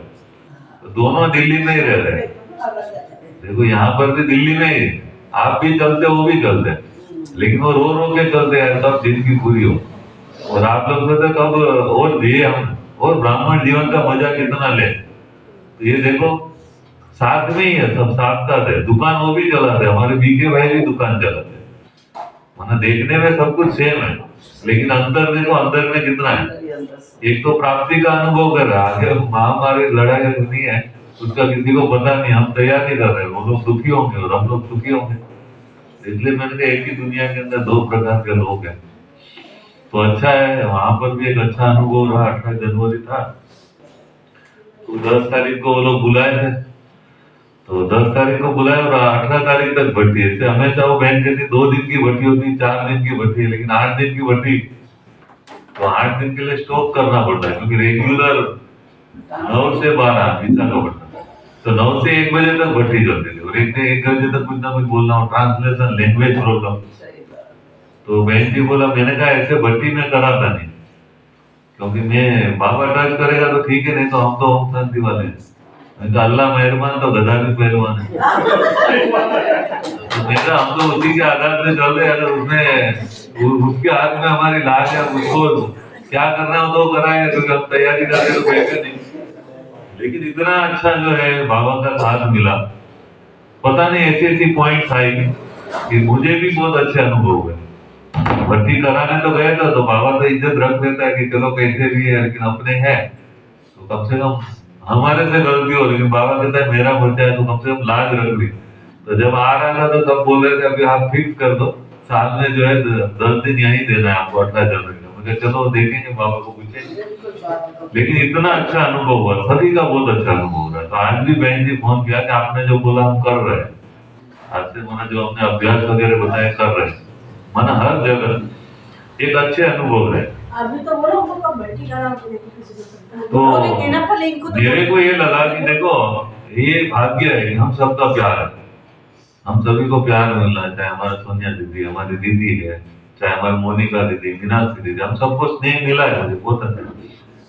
तो दोनों दिल्ली में ही रह रहे हैं। देखो यहाँ पर भी दिल्ली में ही, आप भी चलते, वो भी चलते, लेकिन वो रो के चलते हैं तब जिंदगी पूरी हो। और आप लोग सोचते कब और जिए हम, और ब्राह्मण जीवन का मजा कितना ले। तो ये देखो साथ में ही है, सब साथ है। दुकान वो भी चलाते, हमारे बीके भाई भी दुकान चलाते, मतलब देखने में सब कुछ सेम है, लेकिन अंदर देखो अंदर में कितना है। एक तो प्राप्ति का अनुभव कर रहा है, आगे महामारी लड़ाई नहीं है, उसका किसी को पता नहीं, हम तैयार नहीं कर रहे। वो लोग दुखी होंगे और हम लोग सुखी होंगे। इसलिए मैंने कहा एक ही दुनिया के अंदर 2 प्रकार के लोग हैं। तो अच्छा है, वहां पर भी एक अच्छा अनुभव रहा। 18 जनवरी था, तो 10 तारीख को वो लोग बुलाए थे, तो 10 तारीख को बुलाए और 18 तारीख तक भट्टी है। हमेशा वो बहन कहती 2 दिन की भट्टी होती, 4 दिन की भट्टी है, लेकिन 8 दिन की भट्टी तो 8 दिन के लिए स्टॉप करना पड़ता है, क्योंकि रेगुलर 9 से 12 विशाखापट्टनम, तो 9 से 1 बजे तक भट्टी चलती थी, और 1 बजे तक कुछ ना कुछ बोलना हो, ट्रांसलेशन, लैंग्वेज प्रॉब्लम। तो बहन जी बोला, मैंने कहा ऐसे भट्टी में कराता नहीं, क्योंकि मैं बाबा टच करेगा तो ठीक है, नहीं तो हम तो ओम शांति वाले हैं। मैं कहा अल्लाह मेहरबान, तो गधा भी पहलवान है। तो मैं कहा हम तो उसी के आधार पे चल रहे हैं, अगर उसमें उसके हाथ में हमारी लाश है, उसको क्या करना हो तो कराए, तो हम तैयारी करके तो बैठे नहीं। लेकिन इतना अच्छा जो है बाबा का साथ मिला, पता नहीं ऐसी ऐसी पॉइंट्स आई कि मुझे भी बहुत अच्छे अनुभव हुए। भर्ती कराने तो गए तो बाबा तो इज्जत रख देता है कि चलो कैसे भी है, लेकिन अपने हैं तो कम से कम हमारे से गलती हो, लेकिन बाबा कहता है मेरा बच्चा है तो कम से कम लाज रख ली। तो जब आ रहा था तो सब बोल रहे थे अभी आप फिक्स कर दो, साथ में जो है 10 दिन यहीं देना है आपको 18 जनवरी का। मुझे चलो देखेंगे, बाबा को पूछेंगे। लेकिन इतना अच्छा अनुभव हुआ, सभी का बहुत अच्छा अनुभव हो रहा है। तो आज भी बहन जी फोन किया कि आपने जो बोला हम कर रहे हैं, आज से माना जो हमने अभ्यास वगैरह बताया कर रहे हैं, माना हर जगह एक अच्छे अनुभव है।
अभी तो बोलो हमको भर्ती करा
तो मेरे को ये लगा कि देखो ये भाग्य है, हम सबका प्यार है, हम सभी को प्यार मिलना, चाहे हमारा सोनिया दीदी, हमारी दीदी है, चाहे हमारी मोनिका दीदी, मीनाक्षी दीदी, हम सबको स्नेह मिला है, मुझे बहुत अच्छा।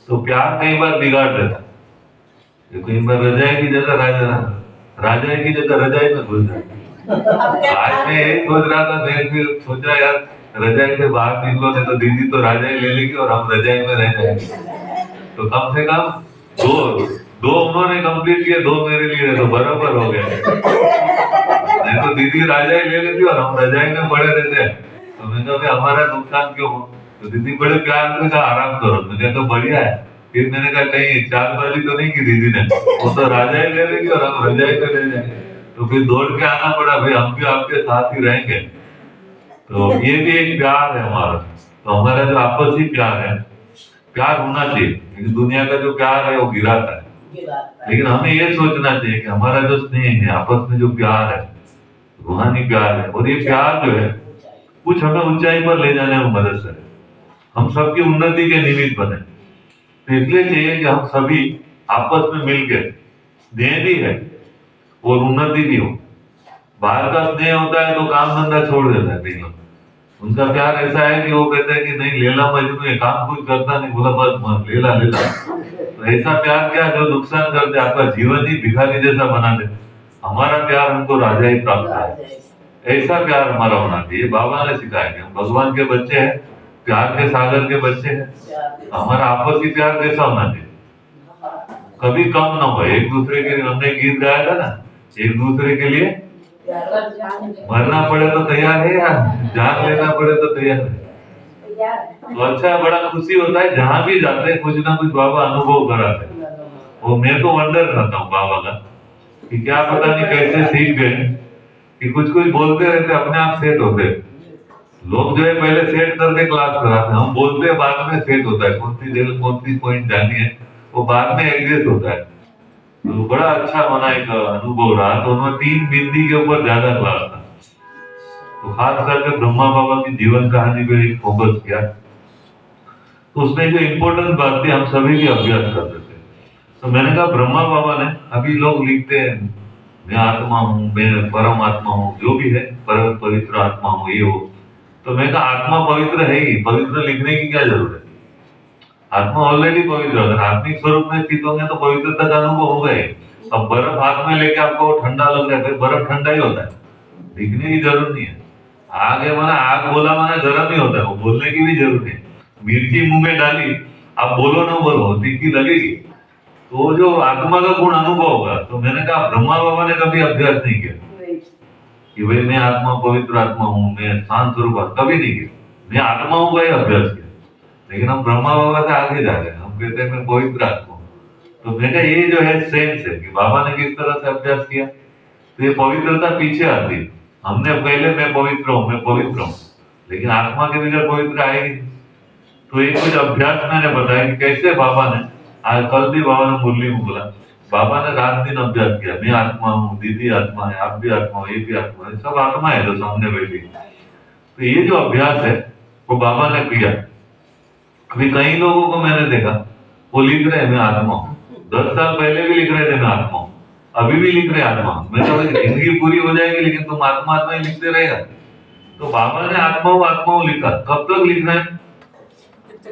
तो प्यार कई बार बिगाड़ देता है, कई बार रजाई की जगह राजाई की जगह रजाई में घुस जाए। आज मैं यही सोच रहा था, मैं फिर सोचा यार रजाई से बाहर निकलो, नहीं तो दीदी तो रजाई ले लेगी और हम रजाई में रह जाएंगे। तो कम से कम दो उन्होंने कंप्लीट किए, 2 मेरे लिए, तो बराबर हो गया। नहीं तो दीदी रजाई ले लेती और हम रजाई में पड़े रहते। तो मैंने कहा हमारा नुकसान क्यों हो, तो दीदी बड़े प्यार से कहा आराम करो। मैंने तो बढ़िया है। फिर मैंने कहा कहीं चालबाजी तो नहीं की दीदी ने, वो तो रजाई ले लेगी और हम रजाई में ले जाएंगे। तो फिर दौड़ के आना पड़ा, भाई हम भी आपके साथ ही रहेंगे। तो ये भी एक प्यार है हमारा। तो हमारा जो आपसी प्यार है, प्यार होना चाहिए, क्योंकि दुनिया का जो प्यार है वो गिराता है। लेकिन हमें ये सोचना चाहिए कि हमारा जो स्नेह है, आपस में जो प्यार है, रूहानी प्यार है, और ये प्यार जो है कुछ हमें ऊंचाई पर ले जाने में मदद करे, हम सबकी उन्नति के निमित्त बने। तो इसलिए चाहिए कि हम सभी आपस में मिलकर, स्नेह भी है और उन्नति भी हो। बाहर का स्नेह होता है तो काम धंधा छोड़ देता है कई लोग। उनका प्यार ऐसा है कि वो कहते हैं कि नहीं लेला मजनू है, काम कुछ करता नहीं, बोला बस लेला लेला। तो ऐसा प्यार क्या जो नुकसान कर दे, आपका जीवन ही भिखारी जैसा बना दे। हमारा प्यार हमको राजा ही प्राप्त है, ऐसा प्यार हमारा होना चाहिए। बाबा ने सिखाया कि हम भगवान के बच्चे हैं, प्यार के सागर के बच्चे हैं। हमारा आपसी प्यार कैसा होना चाहिए, कभी कम ना हो। एक दूसरे के लिए, हमने गीत गाया था ना, एक दूसरे के लिए मरना पड़े तो तैयार है, या जान लेना पड़े तो तैयार है। तो अच्छा, बड़ा खुशी होता है जहां भी जाते हैं कुछ ना कुछ बाबा अनुभव कराते हैं। और मैं तो वंडर करता हूँ बाबा का कि क्या पता नहीं कैसे सीख गए कि कुछ कुछ बोलते रहते अपने आप सेट होते। लोग जो है पहले सेट करके क्लास कराते हैं, हम बोलते बाद में सेट होता है। कौन सी पॉइंट जानी है वो बाद में एग्जिस्ट होता है। तो बड़ा अच्छा बना एक अनुभव रहा। तो उन्होंने 3 बिंदी के ऊपर ज्यादा क्लास था, तो खास करके ब्रह्मा बाबा की जीवन कहानी पे एक फोकस किया। तो उसमें जो इम्पोर्टेंट बात थी, हम सभी भी अभ्यास करते थे। तो मैंने कहा ब्रह्मा बाबा ने, अभी लोग लिखते हैं मैं आत्मा हूँ, मैं परम आत्मा हूँ, जो भी है परम पवित्र आत्मा हूँ, ये हो। तो मैं कहा आत्मा पवित्र है ही, पवित्र लिखने की क्या जरूरत है, आत्मा ऑलरेडी पवित्र। अगर आत्मिक स्वरूप में स्थित होंगे तो पवित्रता का अनुभव हो गए। अब बर्फ हाथ में लेके आपको ठंडा लग रहा है, फिर बर्फ ठंडा ही होता है, लिखने की जरूरत नहीं है। आग है माना आग बोला माना गर्म ही होता है, वो बोलने की भी जरूरत नहीं। मिर्ची मुंह में डाली, आप बोलो ना बोलो, तीखी लगेगी। तो जो आत्मा का गुण अनुभव होगा। तो मैंने कहा ब्रह्मा बाबा ने कभी अभ्यास नहीं किया कि भाई मैं आत्मा पवित्र आत्मा हूँ, मैं शांत स्वरूप, कभी नहीं किया। मैं आत्मा हूँ का ही अभ्यास किया। लेकिन हम ब्रह्मा बाबा से आगे जा रहे हैं, हम कहते हैं मैं पवित्र आत्मा हूँ। तो मैंने ये जो है सेंस है कि बाबा ने किस तरह से अभ्यास किया, तो ये पवित्रता पीछे आती है। हमने पहले मैं पवित्र हूँ, मैं पवित्र हूँ, लेकिन आत्मा के बगैर पवित्र आएगी। तो एक कुछ अभ्यास मैंने बताया कि कैसे बाबा ने, आज कल भी बाबा ने मुरली में बोला, बाबा ने रात दिन अभ्यास किया, मैं आत्मा हूँ, दीदी आत्मा है, आप भी आत्मा हो, ये भी आत्मा है, सब आत्मा है जो सामने बैठी। तो ये जो अभ्यास है वो बाबा ने किया। अभी कई लोगों को मैंने देखा वो लिख रहे हैं मैं आत्मा हूँ, 10 साल पहले भी लिख रहे थे मैं आत्मा हूँ, अभी भी लिख रहे आत्मा। मैं कहा जिंदगी पूरी हो जाएगी लेकिन तुम आत्मा आत्मा ही लिखते रहेगा। तो बाबा ने आत्मा हूँ लिखा, कब तक लिखना है?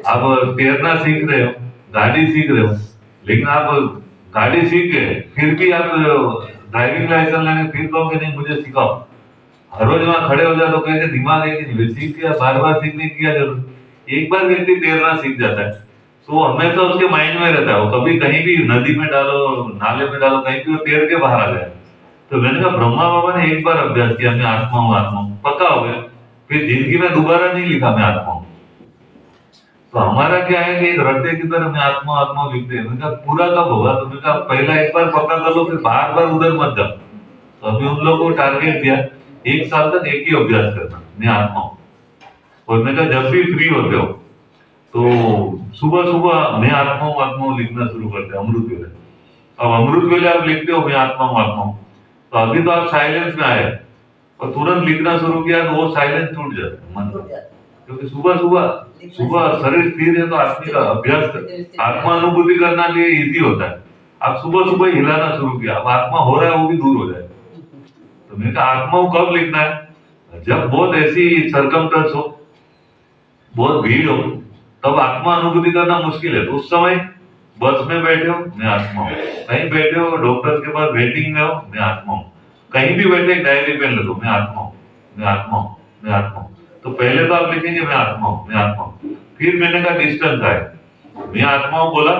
आप तैरना सीख रहे हो, गाड़ी सीख रहे हो, लेकिन आप गाड़ी सीख गए फिर भी आप ड्राइविंग लाइसेंस लेंगे फिर कहोगे नहीं मुझे सिखाओ। हर रोज वहां खड़े हो जाए तो कहेंगे दिमाग है कि नहीं सीख गया, बार बार सीखने की क्या जरूरत। एक बार व्यक्ति तैरना सीख जाता है तो हमेशा उसके माइंड में रहता है, वो कभी कहीं भी नदी में डालो, नाले में डालो, कहीं भी वो तैर के बाहर आ जाए। तो मैंने कहा ब्रह्मा बाबा ने एक बार अभ्यास किया मैं आत्मा हूँ पक्का हो गया, फिर जिंदगी में दोबारा नहीं लिखा मैं आत्मा हूँ। तो हमारा क्या है कि एक रट्टे की तरह मैं आत्मा लिखते हैं। मैंने कहा पूरा कब होगा? तो मैंने कहा पहला एक बार पक्का कर लो, फिर बार बार उधर मत जाओ। तो अभी उन लोगों को टारगेट दिया 1 साल तक एक ही अभ्यास करना मैं आत्मा हूँ। और मैंने कहा जब भी फ्री होते हो तो सुबह सुबह मैं आत्मा हूँ लिखना शुरू करते हैं अमृत वेले। अब अमृत वेले आप लिखते हो मैं आत्मा हूँ, तो अभी तो आप साइलेंस में आए और तुरंत लिखना शुरू किया तो वो साइलेंस टूट जाता है मन का, क्योंकि सुबह शरीर स्थिर है तो आदमी का अभ्यास आत्मानुभूति करना लिए इजी होता है। आप सुबह सुबह हिलाना शुरू किया, अब आत्मा हो रहा है वो भी दूर हो जाए। तो मैंने कहा आत्मा कब लिखना है? जब बहुत ऐसी सरकमस्टेंस हो, बहुत भीड़ हो, तब आत्मा अनुभूति करना मुश्किल है। तो उस समय बस में बैठे हो मैं आत्मा हूँ, कहीं बैठे हो डॉक्टर के पास वेटिंग में हो मैं आत्मा हूँ, कहीं भी बैठे एक डायरी पेन ले दो मैं आत्मा हूँ, मैं आत्मा हूँ, मैं आत्मा हूँ। तो पहले तो आप लिखेंगे मैं आत्मा हूँ, मैं आत्मा हूँ। फिर मैंने कहा डिस्टेंस आए, मैं आत्मा हूँ बोला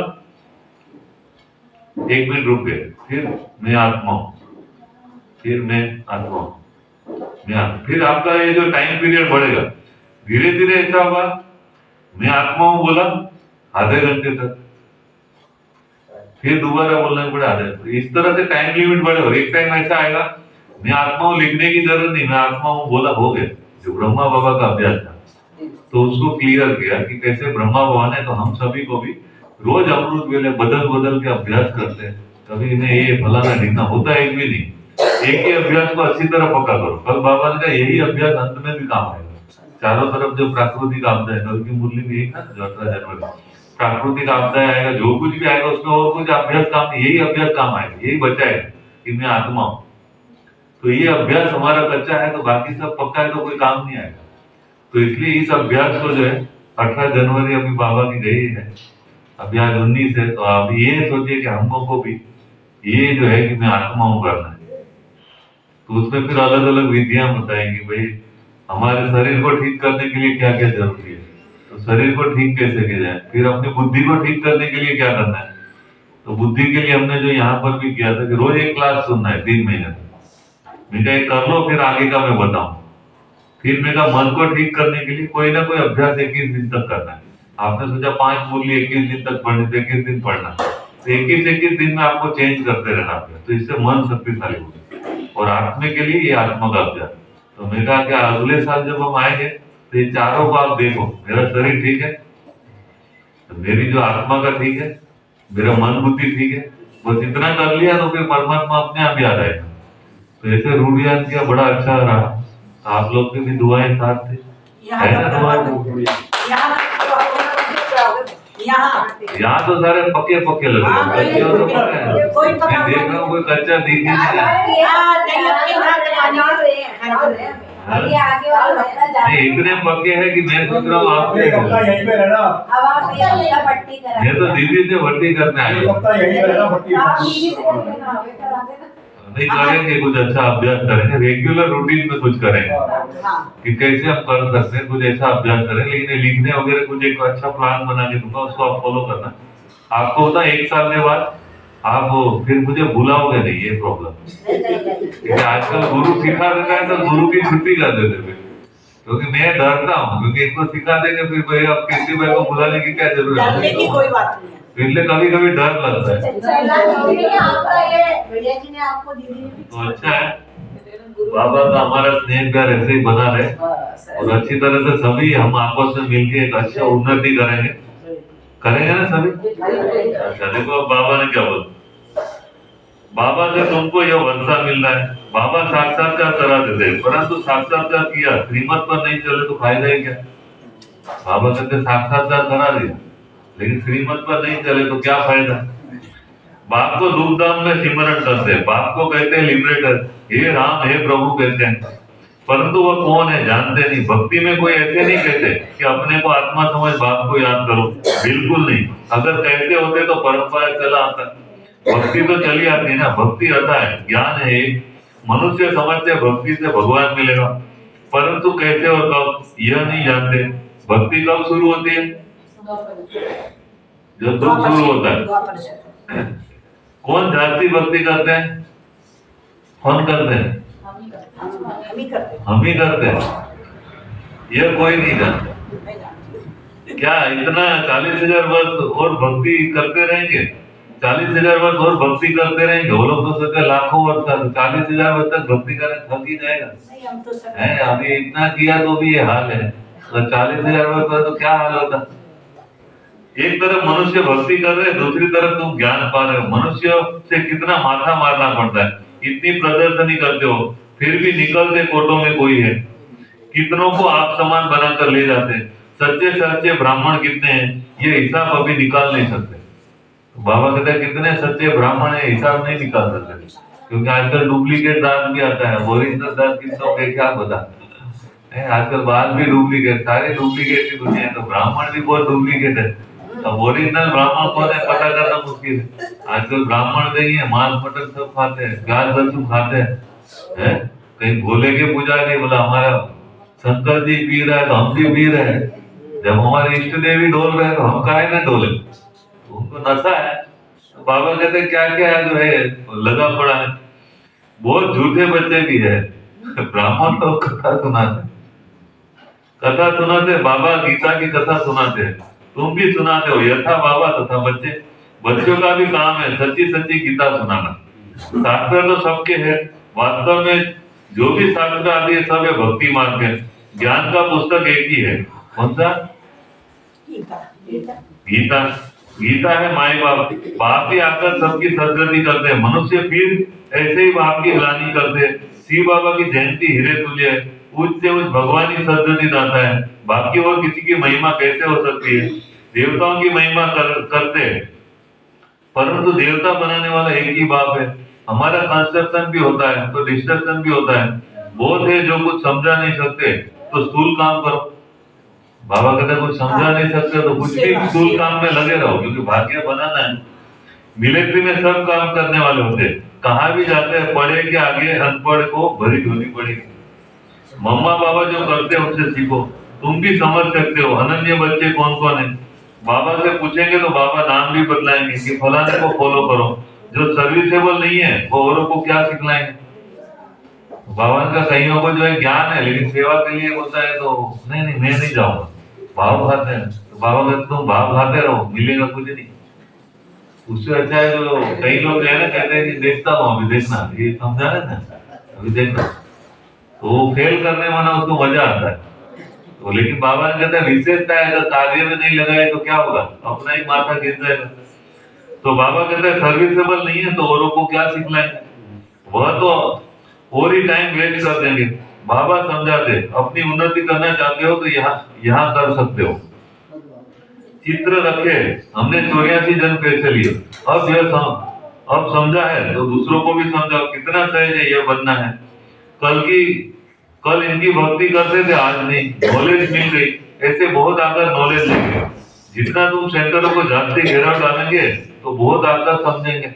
1 मिनट रुक गए, फिर मैं आत्मा हूँ, फिर मैं आत्मा हूँ, फिर आपका ये जो टाइम पीरियड बढ़ेगा धीरे धीरे ऐसा होगा मैं आत्मा हूँ बोला आधे घंटे तक, फिर दोबारा बोलना पड़े आधे। तो इस तरह से टाइम लिमिट बढ़ेगा। एक टाइम ऐसा आएगा मैं आत्मा हूँ लिखने की जरूरत नहीं, मैं आत्मा हूँ बोला हो गया। जो ब्रह्मा बाबा का अभ्यास था तो उसको क्लियर किया कि कैसे ब्रह्मा बाबा ने तो हम सभी को भी रोज अमृत वेले बदल बदल के अभ्यास करते हैं। कभी इन्हें ये फलाना लिखना होता है एक भी नहीं, एक ही अभ्यास को अच्छी तरह पक्का करो। कल बाबा ने कहा यही अभ्यास अंत में भी काम आएगा। चारों तरफ जो प्राकृतिक आपदा है, कल की मुरली में एक जो 18 जनवरी प्राकृतिक आपदा आएगा, जो कुछ भी आएगा उसमें और कुछ अभ्यास काम नहीं, यही अभ्यास काम आएगा, यही बचाएगा कि मैं आत्मा हूँ। तो ये अभ्यास हमारा कच्चा है तो बाकी सब पक्का है तो कोई काम नहीं आएगा। तो इसलिए इस अभ्यास को जो है 18 जनवरी अभी बाबा की गई है, अभी आज 19 है, तो आप ये सोचिए कि हम लोग को भी ये जो है कि मैं आत्मा हूँ करना है। तो उसमें फिर अलग अलग विधियां बताएंगी भाई हमारे शरीर को ठीक करने के लिए क्या क्या जरूरी है, तो शरीर को ठीक कैसे किया जाए, फिर अपनी बुद्धि को ठीक करने के लिए क्या करना है। तो बुद्धि के लिए हमने जो यहाँ पर भी किया था कि रोज एक क्लास सुनना है 3 महीने तक। मैं कहा कर लो फिर आगे का मैं बताऊं। फिर मैं कहा मन को ठीक करने के लिए कोई ना कोई अभ्यास 21 दिन तक करना है। आपने सोचा 5 मुरली 21 दिन तक पढ़ने, 21 दिन पढ़ना, तो 21 दिन में आपको चेंज करते रहना अभ्यास, तो इससे मन शक्तिशाली होगा। और आत्मा के लिए ये आत्मा का अभ्यास। तो मैं कहा कि अगले साल जब हम आएंगे तो ये चारों को आप देखो, मेरा शरीर ठीक है, तो मेरी जो आत्मा का ठीक है, मेरा मन बुद्धि ठीक है, बस इतना कर लिया तो फिर परमात्मा अपने आप याद आएगा। तो ऐसे रूढ़ियात किया, बड़ा अच्छा रहा। आप लोग की भी दुआएं साथ थे, है ना दुआएं? यहाँ तो सारे पक्के पक्के लगे, कच्चे तो पक्के हैं। मैं देख रहा हूँ कोई कच्चा दिख ही नहीं है। इतने पक्के हैं कि मैं सोच रहा हूँ आप
यहीं पे रहना,
मैं तो दीदी से भर्ती करने आया नहीं करेंगे, कुछ अच्छा अभ्यास करेंगे, रेगुलर रूटीन में कुछ करेंगे कि कैसे हम कर सकते हैं, कुछ ऐसा अभ्यास करें। लेकिन लिखने वगैरह कुछ एक अच्छा प्लान बना के दूंगा, उसको आप फॉलो करना। आपको होता है 1 साल के बाद आप फिर मुझे भुलाओगे नहीं, ये प्रॉब्लम। क्योंकि आजकल गुरु सिखा देता है तो गुरु की छुट्टी कर देते हैं, क्योंकि मैं डरता हूँ, क्योंकि इनको सिखा देंगे फिर भाई अब किसी भाई को बुलाने की क्या जरूरत है,
डरने की कोई बात नहीं है।
इसलिए कभी कभी डर लगता है। तो अच्छा है, बाबा का हमारा स्नेह प्यार ऐसे ही बना रहे और अच्छी तरह से सभी हम आपस में मिलकर एक अच्छा उन्नति करेंगे ना सभी। अच्छा देखो अब बाबा ने क्या बोला, बाबा से तुमको यह वर्षा मिल रहा है। बाबा साक्षात्कार करा देते हैं, परंतु साक्षात्कार किया श्रीमत पर नहीं चले तो फायदा है क्या? बाबा कहते साक्षात्कार करा दिया, लेकिन श्रीमत पर नहीं चले तो क्या फायदा। बाप को धूमधाम में सिमरन करते हैं, बाप को कहते हैं लिबरेटर, हे राम हे प्रभु कहते हैं, परंतु वह कौन है जानते नहीं। भक्ति में कोई ऐसे नहीं कहते कि अपने को आत्मा समझ बाप को याद करो, बिल्कुल नहीं। अगर कहते होते तो परंपरा चला आता, भक्ति तो चली आती ना। भक्ति आता है, ज्ञान है, मनुष्य समझते भक्ति से भगवान मिलेगा, परंतु कैसे और कब यह नहीं जानते। भक्ति कब शुरू होती है? जब दुख शुरू होता है। कौन जाति भक्ति करते हैं? कौन करते हैं? हम ही करते हैं, यह कोई नहीं जानता। क्या इतना 40,000 वर्ष और भक्ति करते रहेंगे? 40,000 वर्ष और भक्ति करते रहेंगे? वो लोग तो सोचते लाखों वर्ष, 40,000 वर्ष तक भक्ति करें थक ही जाएगा। है अभी इतना किया तो भी ये हाल है, तो 40,000 वर्ष का तो क्या हाल होता। एक तरफ मनुष्य भक्ति कर रहे, दूसरी तरफ तुम ज्ञान पा रहे हो। मनुष्य से कितना माथा मारना पड़ता है, इतनी प्रदर्शनी करते हो, फिर भी निकलते कोटों में कोई है। कितनों को आप समान बनाकर ले जाते हैं। सच्चे सच्चे ब्राह्मण कितने हैं, ये हिसाब अभी निकाल नहीं सकते। तो बाबा कहते हैं कितने सच्चे ब्राह्मण है, हिसाब नहीं निकाल सकते, क्योंकि आजकल डुप्लीकेट दास भी आता है। ओरिजिनल दास कितनों के क्या पता है। आजकल बाल भी डुप्लीकेट, सारे डुप्लीकेट की दुनिया है, तो ब्राह्मण भी बहुत डुप्लीकेट है। अब ओरिजिनल ब्राह्मण कौन है पता करना मुश्किल है। आजकल ब्राह्मण नहीं है, मांस मटन सब खाते हैं, गाय बच्चू खाते हैं। कहीं भोले के पुजारी बोला हमारा शंकर जी पी रहा है तो हम भी पी रहे हैं। जब हमारे इष्ट देवी डोल रहे हैं तो हम काहे ना डोले, तो उनको नशा है। तो बाबा कहते क्या क्या जो है लगा पड़ा है। बहुत झूठे बच्चे भी है। ब्राह्मण तो कथा सुनाते, बाबा गीता की कथा सुनाते हैं, तुम भी सुनाते हो यथा बाबा तथा बच्चे। बच्चों का भी काम है सच्ची सच्ची गीता सुनाना। शास्त्र तो सबके है, वास्तव में जो भी शास्त्र आदि है सब है भक्ति मार्ग है। ज्ञान का पुस्तक एक ही है, कौन सा? गीता। गीता है माई बाप, बाप ही आकर सबकी सदगति करते हैं। मनुष्य फिर ऐसे ही बाप की ग्लानि करते हैं। शिव बाबा की जयंती हीरे तुल्य है, उच्च से उच्च भगवान ही सदगति दाता है। बाकी और किसी की महिमा कैसे हो सकती है? देवताओं की महिमा करते हैं, परंतु देवता बनाने वाला एक ही बाप है। हमारा कंस्ट्रक्शन भी होता है तो डिस्ट्रक्शन भी होता है। बहुत है जो कुछ समझा नहीं सकते तो स्थूल काम करो। बाबा कहते कुछ समझा नहीं सकते तो कुछ भी स्थूल काम में लगे रहो, क्योंकि भाग्य बनाना है। मिलिट्री में सब काम करने वाले होते हैं, कहाँ भी जाते हैं पढ़े के आगे अनपढ़ को भरी धोनी पड़ेगी। मम्मा बाबा जो करते हैं उनसे सीखो, तुम भी समझ सकते हो। अनन्य बच्चे कौन कौन है? बाबा से पूछेंगे तो बाबा नाम भी बदलाएंगे कि फलाने को फॉलो करो। जो सर्विसेबल नहीं है वो औरों को क्या सिखलाएंगे? बाबा का कईयों को जो है ज्ञान है लेकिन सेवा के लिए होता है तो नहीं मैं नहीं जाऊंगा, भाव खाते हैं। तो बाबा कहते तुम भाव खाते रहो, मिलेगा कुछ नहीं। उससे अच्छा है जो कई लोग है ना कहते हैं कि देखता हूँ अभी देखना, ये समझा रहे ना अभी देखना, तो फेल करने वाला उसको मजा आता है। तो लेकिन बाबा ने कहता है विशेषता है, अगर कार्य में नहीं लगाए तो क्या होगा, अपना ही माथा गिर जाएगा। तो बाबा कहते हैं सर्विसेबल नहीं है तो औरों को क्या सिखलाएंगे, वह तो और ही टाइम वेस्ट कर देंगे। बाबा समझाते अपनी उन्नति करना चाहते हो तो यहाँ कर सकते हो। चित्र रखे, हमने 84 जन्म कैसे लिए, अब समझा है तो दूसरों को भी समझाओ। कितना सहज है यह बनना है। कल इनकी भक्ति करते थे, आज नहीं, नॉलेज मिल गई। ऐसे बहुत आकर नॉलेज लेंगे। जितना तुम सेंटरों को जाते घेराव डालेंगे तो बहुत आकर समझेंगे।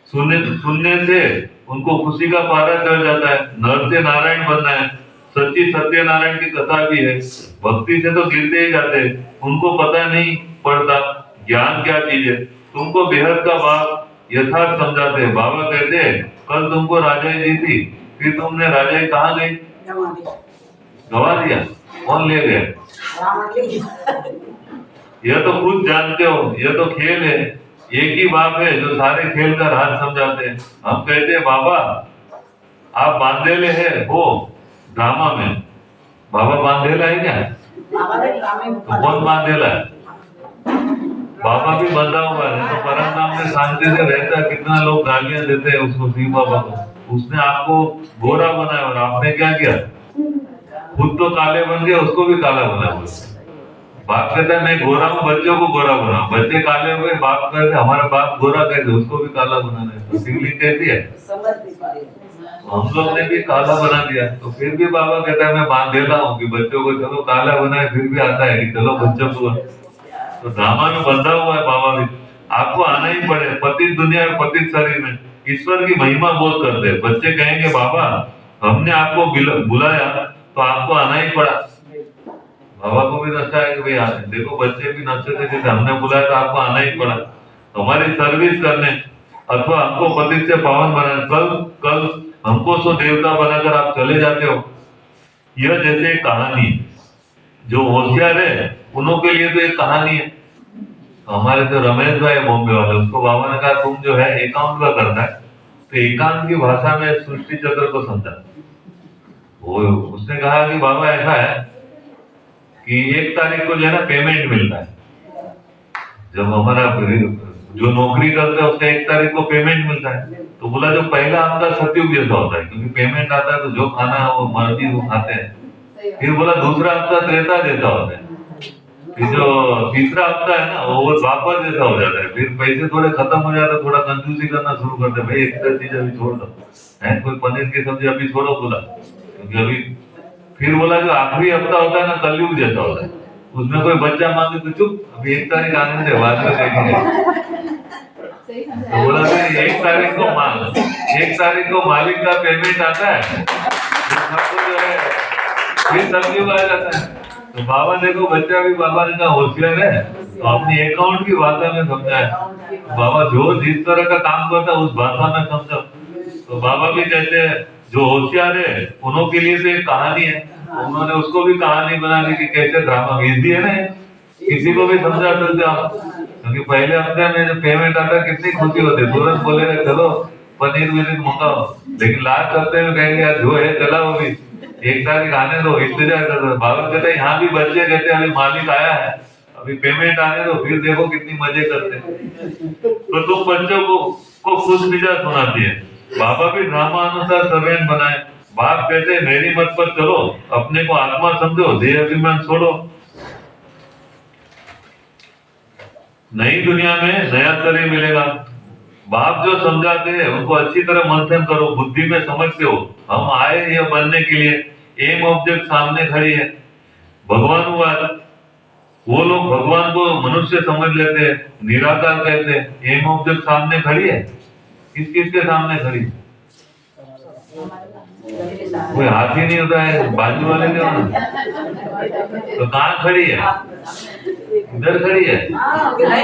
सुनने से उनको खुशी का पारा चढ़ जाता है। नर से नारायण बनना है। सच्ची सत्यनारायण की कथा भी है। भक्ति से तो गिरते ही जाते, उनको पता नहीं पड़ता ज्ञान क्या चीज है। तुमको बेहद का बाप यथार्थ समझाते हैं। बाबा कहते हैं कल तुमको राजाई दी थी, फिर तुमने राजाई कहाँ गई? गवा दिया। कौन ले गया? यह तो खुद जानते हो, यह तो खेल है। एक ही बाप है जो सारे खेल का राज समझाते हैं। हम कहते हैं बाबा आप बांधेले है हो ड्रामा में। बाबा बांधेला है क्या? तो कौन बांधेला है? बाबा भी बंधा हुआ है। तो परम नाम में शांति से रहता है। कितना लोग गालियां देते हैं उसको, शिव बाबा को। उसने आपको गोरा बनाया और आपने क्या किया? खुद तो काले बन गए, उसको भी काला बनाया। बाप कहता है मैं गोरा हूँ, बच्चों को गोरा बनाओ, बच्चे काले हुए, बाप कहते हमारा बाप गोरा कहते उसको भी काला बनाना है, तो सिंगलिंग कहती है।
समझ नहीं पा रहे।
हम लोग ने भी काला बना दिया, तो फिर भी बाबा कहता है मैं बांध देता हूँ कि बच्चों को चलो काला बनाए, फिर भी आता है कि चलो बच्चों को, तो ड्रामा में बंधा हुआ है बाबा भी। आपको आना ही पड़े, पतित दुनिया में पतित शरीर में ईश्वर की महिमा बहुत करते हैं। बच्चे कहेंगे बाबा हमने आपको बुलाया तो आपको आना ही पड़ा। बाबा को भी नशा है कि भाई देखो बच्चे भी नशे थे कि हमने बुलाया तो आपको आना ही पड़ा, हमारी सर्विस करने अथवा हमको पतित से पावन बनाने, कल हमको सो देवता बनाकर आप चले जाते हो। यह जैसे एक कहानी, जो होशियार है उन्हों के लिए तो एक कहानी है। हमारे जो रमेश भाई बॉम्बे वाले, उसको बाबा ने कहा तुम जो है एकाउंट का करना है, तो एकांत की भाषा में सृष्टि चक्र को समझा। वो उसने कहा कि बाबा ऐसा है कि 1 तारीख को जो है ना पेमेंट मिलता है, जब हमारा जो नौकरी करते हैं उसका 1 तारीख को पेमेंट मिलता है। तो बोला जो पहला हफ्ता सतयुग जैसा होता है, क्योंकि पेमेंट आता है तो जो खाना है वो मर्जी वो खाते हैं। फिर बोला दूसरा हफ्ता त्रेता जैसा होता है, फिर जो तीसरा हफ्ता है ना वो द्वापर जैसा हो जाता है। फिर पैसे थोड़े खत्म हो जाते हैं, थोड़ा कंजूसी करना शुरू करते हैं, भाई एक चीज अभी छोड़ दो, है कोई पनीर की सब्जी अभी छोड़ो बोला, क्योंकि अभी। फिर बोला जो आखिरी हफ्ता होता है ना कलयुग जैसा होता है, उसमें कोई बच्चा मांगे तो चुप, अभी 1 तारीख आने दे, बाद में देखेंगे। तो बोला 1 तारीख को 1 तारीख को मालिक का पेमेंट आता है, सबको जो है फिर सब्जी आ जाता है। तो बाबा देखो बच्चा भी बाबा ने कहा होशियार है, तो अपनी अकाउंट की भाषा में समझाया। बाबा जो जिस तरह का काम करता है उस भाषा में समझो। तो बाबा भी कहते हैं जो होशियार है उन्हों के लिए तो एक कहानी है, उन्होंने उसको भी कहानी बना दी कि कैसे ड्रामा इजी है ना, किसी को भी समझा सकते आप। क्योंकि पहले हफ्ते में जब पेमेंट आता है कितनी खुशी होती है, तुरंत बोलेगा चलो पनीर विनीर मंगाओ, लेकिन लास्ट हफ्ते में कहेंगे यार जो है चलाओ अभी 1 तारीख आने दो, इंतजार कर दो। बाबा कहते हैं यहाँ भी बच्चे कहते हैं अभी मालिक आया है, अभी पेमेंट आने दो, फिर देखो कितनी मजे करते हैं। तो तुम बच्चों को खुश मिजाज सुनाती है। बाबा भी ड्रामा अनुसार सर्वेंट बनाए। बाप कहते मेरी मत पर चलो, अपने को आत्मा समझो, देह अभिमान छोड़ो, नई दुनिया में नया शरीर मिलेगा। बाप जो समझाते हैं उनको अच्छी तरह मंथन करो, बुद्धि में समझते हो हम आए यह बनने के लिए, एम ऑब्जेक्ट सामने खड़ी है। भगवानवाद, वो लोग भगवान को मनुष्य समझ लेते हैं, निराकार कहते हैं, एम ऑब्जेक्ट सामने खड़ी है। किस किस के सामने खड़ी? कोई हाथ ही नहीं होता है, बाजू वाले के वहां तो कहाँ खड़ी है? इधर खड़ी है,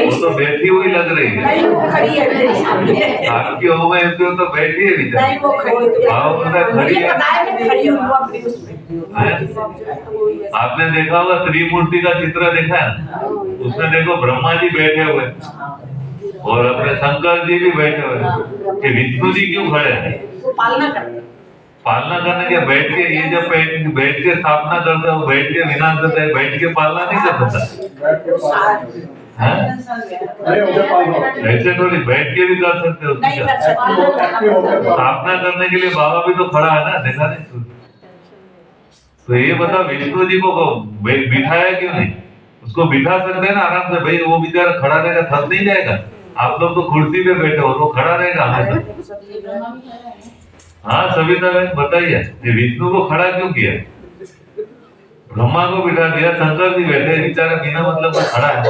वो तो बैठी हुई लग रही है।
नहीं वो खड़ी है,
आपकी हो गए तो बैठी है बेचारी।
नहीं वो खड़ी है,
खड़ी है।
खड़ी हूँ अपनी उसमें।
आपने देखा होगा त्रिमूर्ति का चित्र देखा है, उसमें देखो ब्रह्मा जी बैठे हुए और अपने शंकर जी भी बैठे हुए, कि विष्णु जी क्यों खड़े हैं? पालना करने के बैठ के, ये जब बैठ के स्थापना करते हो, बैठ के विनाश करते हैं, बैठ के पालना नहीं कर सकता है? ऐसे थोड़ी बैठ के भी कर सकते हो। स्थापना करने के लिए बाबा भी तो खड़ा है ना, देखा नहीं? तो ये बता विष्णु जी को बिठाया क्यों नहीं? उसको बिठा सकते हैं ना आराम से, भाई वो बेचारा खड़ा रहेगा, थक नहीं जाएगा। आप लोग तो कुर्सी पे बैठे हो, वो खड़ा रहेगा हमेशा। हाँ सविता बहन बताइए, ये विष्णु को खड़ा क्यों किया? ब्रह्मा को बिठा दिया, शंकर जी बैठे बेचारा बिना मतलब का खड़ा है,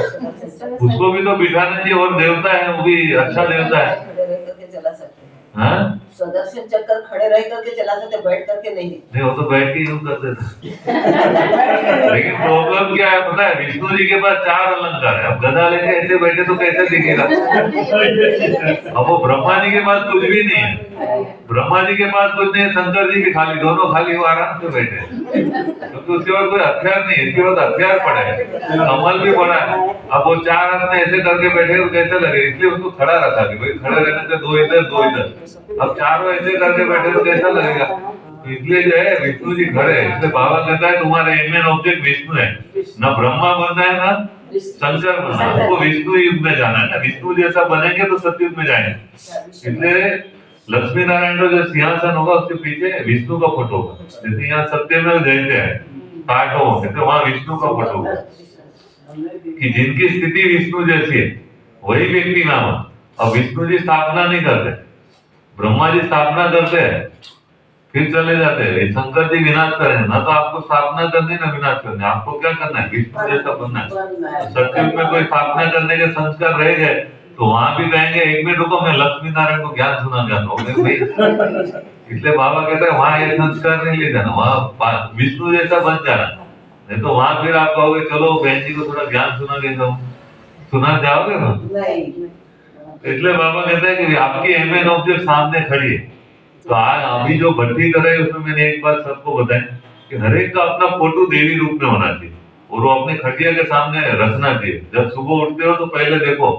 उसको भी तो बिठाना चाहिए। और देवता है, वो भी अच्छा देवता है। हाँ
सुदर्शन चक्कर खड़े रह करके चला सकते, बैठ करके नहीं।
नहीं वो तो बैठ के यूं करते थे। लेकिन प्रॉब्लम क्या है पता है, विष्णु जी के पास 4 अलंकार है। अब गधा लेके ऐसे बैठे तो कैसे दिखेगा? अब वो ब्रह्मा जी के पास कुछ भी नहीं है, ब्रह्मा जी के पास कुछ नहीं है, शंकर जी भी खाली, दोनों खाली, वो आराम से बैठे, क्योंकि उसके बाद कोई हथियार नहीं है। इसके बाद हथियार पड़ा है, कमल भी पड़ा है। अब वो 4 हाथ में ऐसे करके बैठे तो कैसे लगे? इसलिए उसको खड़ा रखा कि भाई खड़े रहने से 2 इधर 2 इधर। अब चारों ऐसे करके बैठे तो कैसा लगेगा? तो इसलिए जो है विष्णु जी खड़े हैं। इसलिए बाबा कहता है तुम्हारा मेन ऑब्जेक्ट विष्णु है, ना ब्रह्मा बनना है ना शंकर बनना है, आपको विष्णु युग में जाना है ना। विष्णु जैसा बनेंगे तो सतयुग में जाएंगे। इसलिए लक्ष्मी नारायण का जो सिंहासन होगा उसके पीछे विष्णु का फोटो होगा। जैसे यहाँ सत्यमेव जयते हैं पाठ हो, तो वहाँ विष्णु का फोटो होगा। कि जिनकी स्थिति विष्णु जैसी है वही व्यक्ति नाम है। अब विष्णु जी स्थापना नहीं करते, ब्रह्मा जी स्थापना करते हैं फिर चले जाते हैं। शंकर जी विनाश करेंगे ना, तो आपको स्थापना करनी ना विनाश करनी, आपको क्या करना है, विष्णु जैसा बनना है। सत्युग में कोई स्थापना करने के संस्कार रह गए तो वहां भी कहेंगे एक मिनट रुको, मैं लक्ष्मी नारायण को ज्ञान सुना जाता हूँ। इसलिए बाबा कहते हैं वहां ये संस्कार नहीं ले जाना, वहां विष्णु जैसा बन जाना। नहीं तो वहां फिर आप कहोगे चलो बहन जी को थोड़ा ज्ञान सुना के जाओ, सुना जाओगे ना। इसलिए बाबा कहते हैं कि आपकी एमएन ऑब्जेक्ट सामने खड़ी है। तो आज अभी जो भट्टी कर रहे हैं उसमें मैंने एक बात सबको बताई कि हर एक का अपना फोटो देवी रूप में होना चाहिए और वो अपने खटिया के सामने रखना चाहिए। जब सुबह उठते हो तो पहले देखो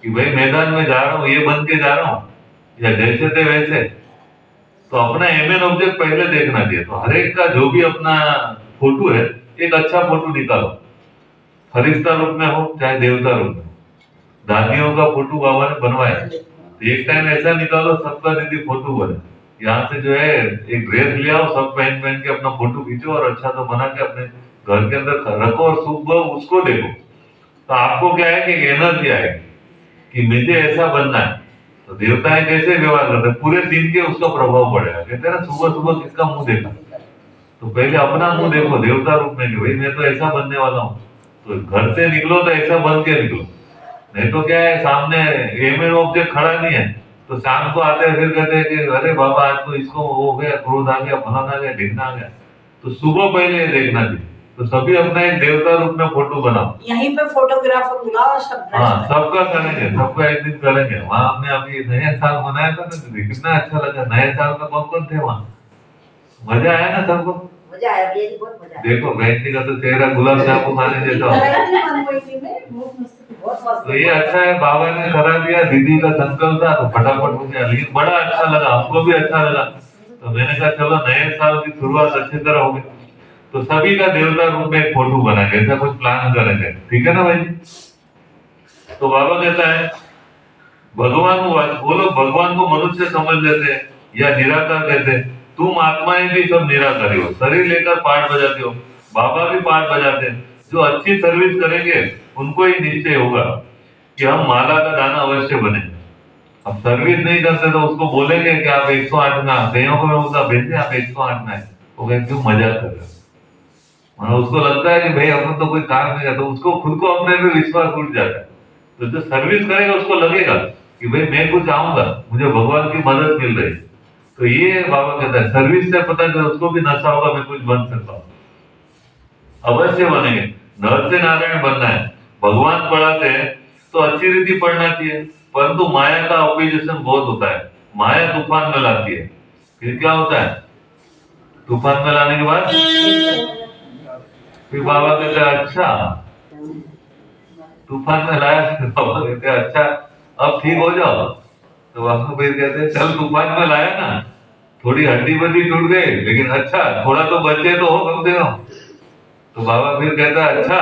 कि भाई मैदान में जा रहा हूँ, ये बन के जा रहा हूँ या जैसे थे वैसे। तो अपना एमएन ऑब्जेक्ट पहले देखना चाहिए। तो हर एक का जो भी अपना फोटो है एक अच्छा फोटो निकालो, फरिश्ता रूप में हो चाहे देवता रूप में। दादियों का फोटो बाबा ने बनवाया, तो एक टाइम ऐसा निकालो सबका दीदी फोटो बने। यहाँ से जो है एक ड्रेस ले आओ, सब पहन पहन के अपना फोटो खींचो और अच्छा तो बना के अपने घर के अंदर रखो और सुबह उसको देखो। तो आपको क्या है कि एनर्जी आएगी कि मुझे ऐसा बनना है। तो देवताएं कैसे व्यवहार करते हैं, पूरे दिन के उसका प्रभाव पड़ेगा। कहते हैं ना सुबह सुबह किसका मुंह देखा, तो पहले अपना मुंह देखो देवता रूप में कि भाई मैं तो ऐसा बनने वाला हूँ। तो घर से निकलो तो ऐसा बन के निकलो, नहीं तो क्या है सामने एमएन ऑब्जेक्ट खड़ा नहीं है तो शाम को आते हैं फिर कहते हैं कि अरे बाबा आज तो इसको हो गया, क्रोध आ गया, फलाना आ गया, ढिकना आ गया। तो सुबह पहले ये देखना चाहिए। तो सभी अपना एक देवता रूप में फोटो बनाओ।
यहीं पे फोटोग्राफर बुलाओ सब।
हाँ सबका करेंगे, सबका एक दिन करेंगे। वहाँ हमने अभी नया साल मनाया था ना, कितना अच्छा लगा। नए साल का कौन कौन थे वहाँ, मजा आया ना सबको।
मजा आया, ये बहुत मजा आया।
देखो बहन जी का तो चेहरा गुलाब जामुन खाने जैसा हो। तो ये अच्छा है बाबा ने करा दिया, दीदी का संकल्प था तो फटाफट हो गया। लेकिन बड़ा अच्छा लगा, हमको भी अच्छा लगा। तो मैंने कहा चलो नए साल की शुरुआत अच्छी तरह होगी। तो सभी का देवता रूप में एक फोटो बनाएंगे, ऐसा कुछ प्लान करेंगे, ठीक है ना भाई। तो बाबा कहता है भगवान को, वो लोग भगवान को मनुष्य समझ लेते हैं या निराकार कहते हैं। तुम आत्माएं भी सब निराकारी हो, शरीर लेकर पाठ बजाते हो, बाबा भी पाठ बजाते हैं। जो अच्छी सर्विस करेंगे उनको ही निश्चय होगा कि हम माला का दाना अवश्य बने। अब सर्विस नहीं करते तो उसको बोलेंगे कि आप 108 में, कईयों को मैं बोलता भेजते आप 108 में, वो कहें क्यों मजाक कर रहे हो। उसको लगता है कि भाई अपन तो कोई काम नहीं करता, उसको खुद को अपने पे विश्वास उठ जाता है। तो जो सर्विस करेगा उसको लगेगा कि भाई मैं कुछ आऊंगा, मुझे भगवान की मदद मिल रही। तो ये बाबा कहता है सर्विस से पता चला उसको भी नशा होगा, मैं कुछ बन सकता हूँ। अवश्य बनेंगे, नर से नारायण बनना है। भगवान पढ़ाते हैं तो अच्छी रीति पढ़ना चाहिए, परंतु माया का ऑपोजिशन बहुत होता है। माया तूफान में लाती है। फिर क्या होता है, तूफान में लाने के बाद फिर बाबा कहते हैं अच्छा तूफान में लाया, बाबा कहते हैं अच्छा अब ठीक हो जाओ। तो बाबा फिर कहते हैं चल तूफान में लाया ना, थोड़ी हड्डी बड्डी टूट गई लेकिन अच्छा थोड़ा तो बचे तो हो कम से कम। तो बाबा फिर कहता है अच्छा,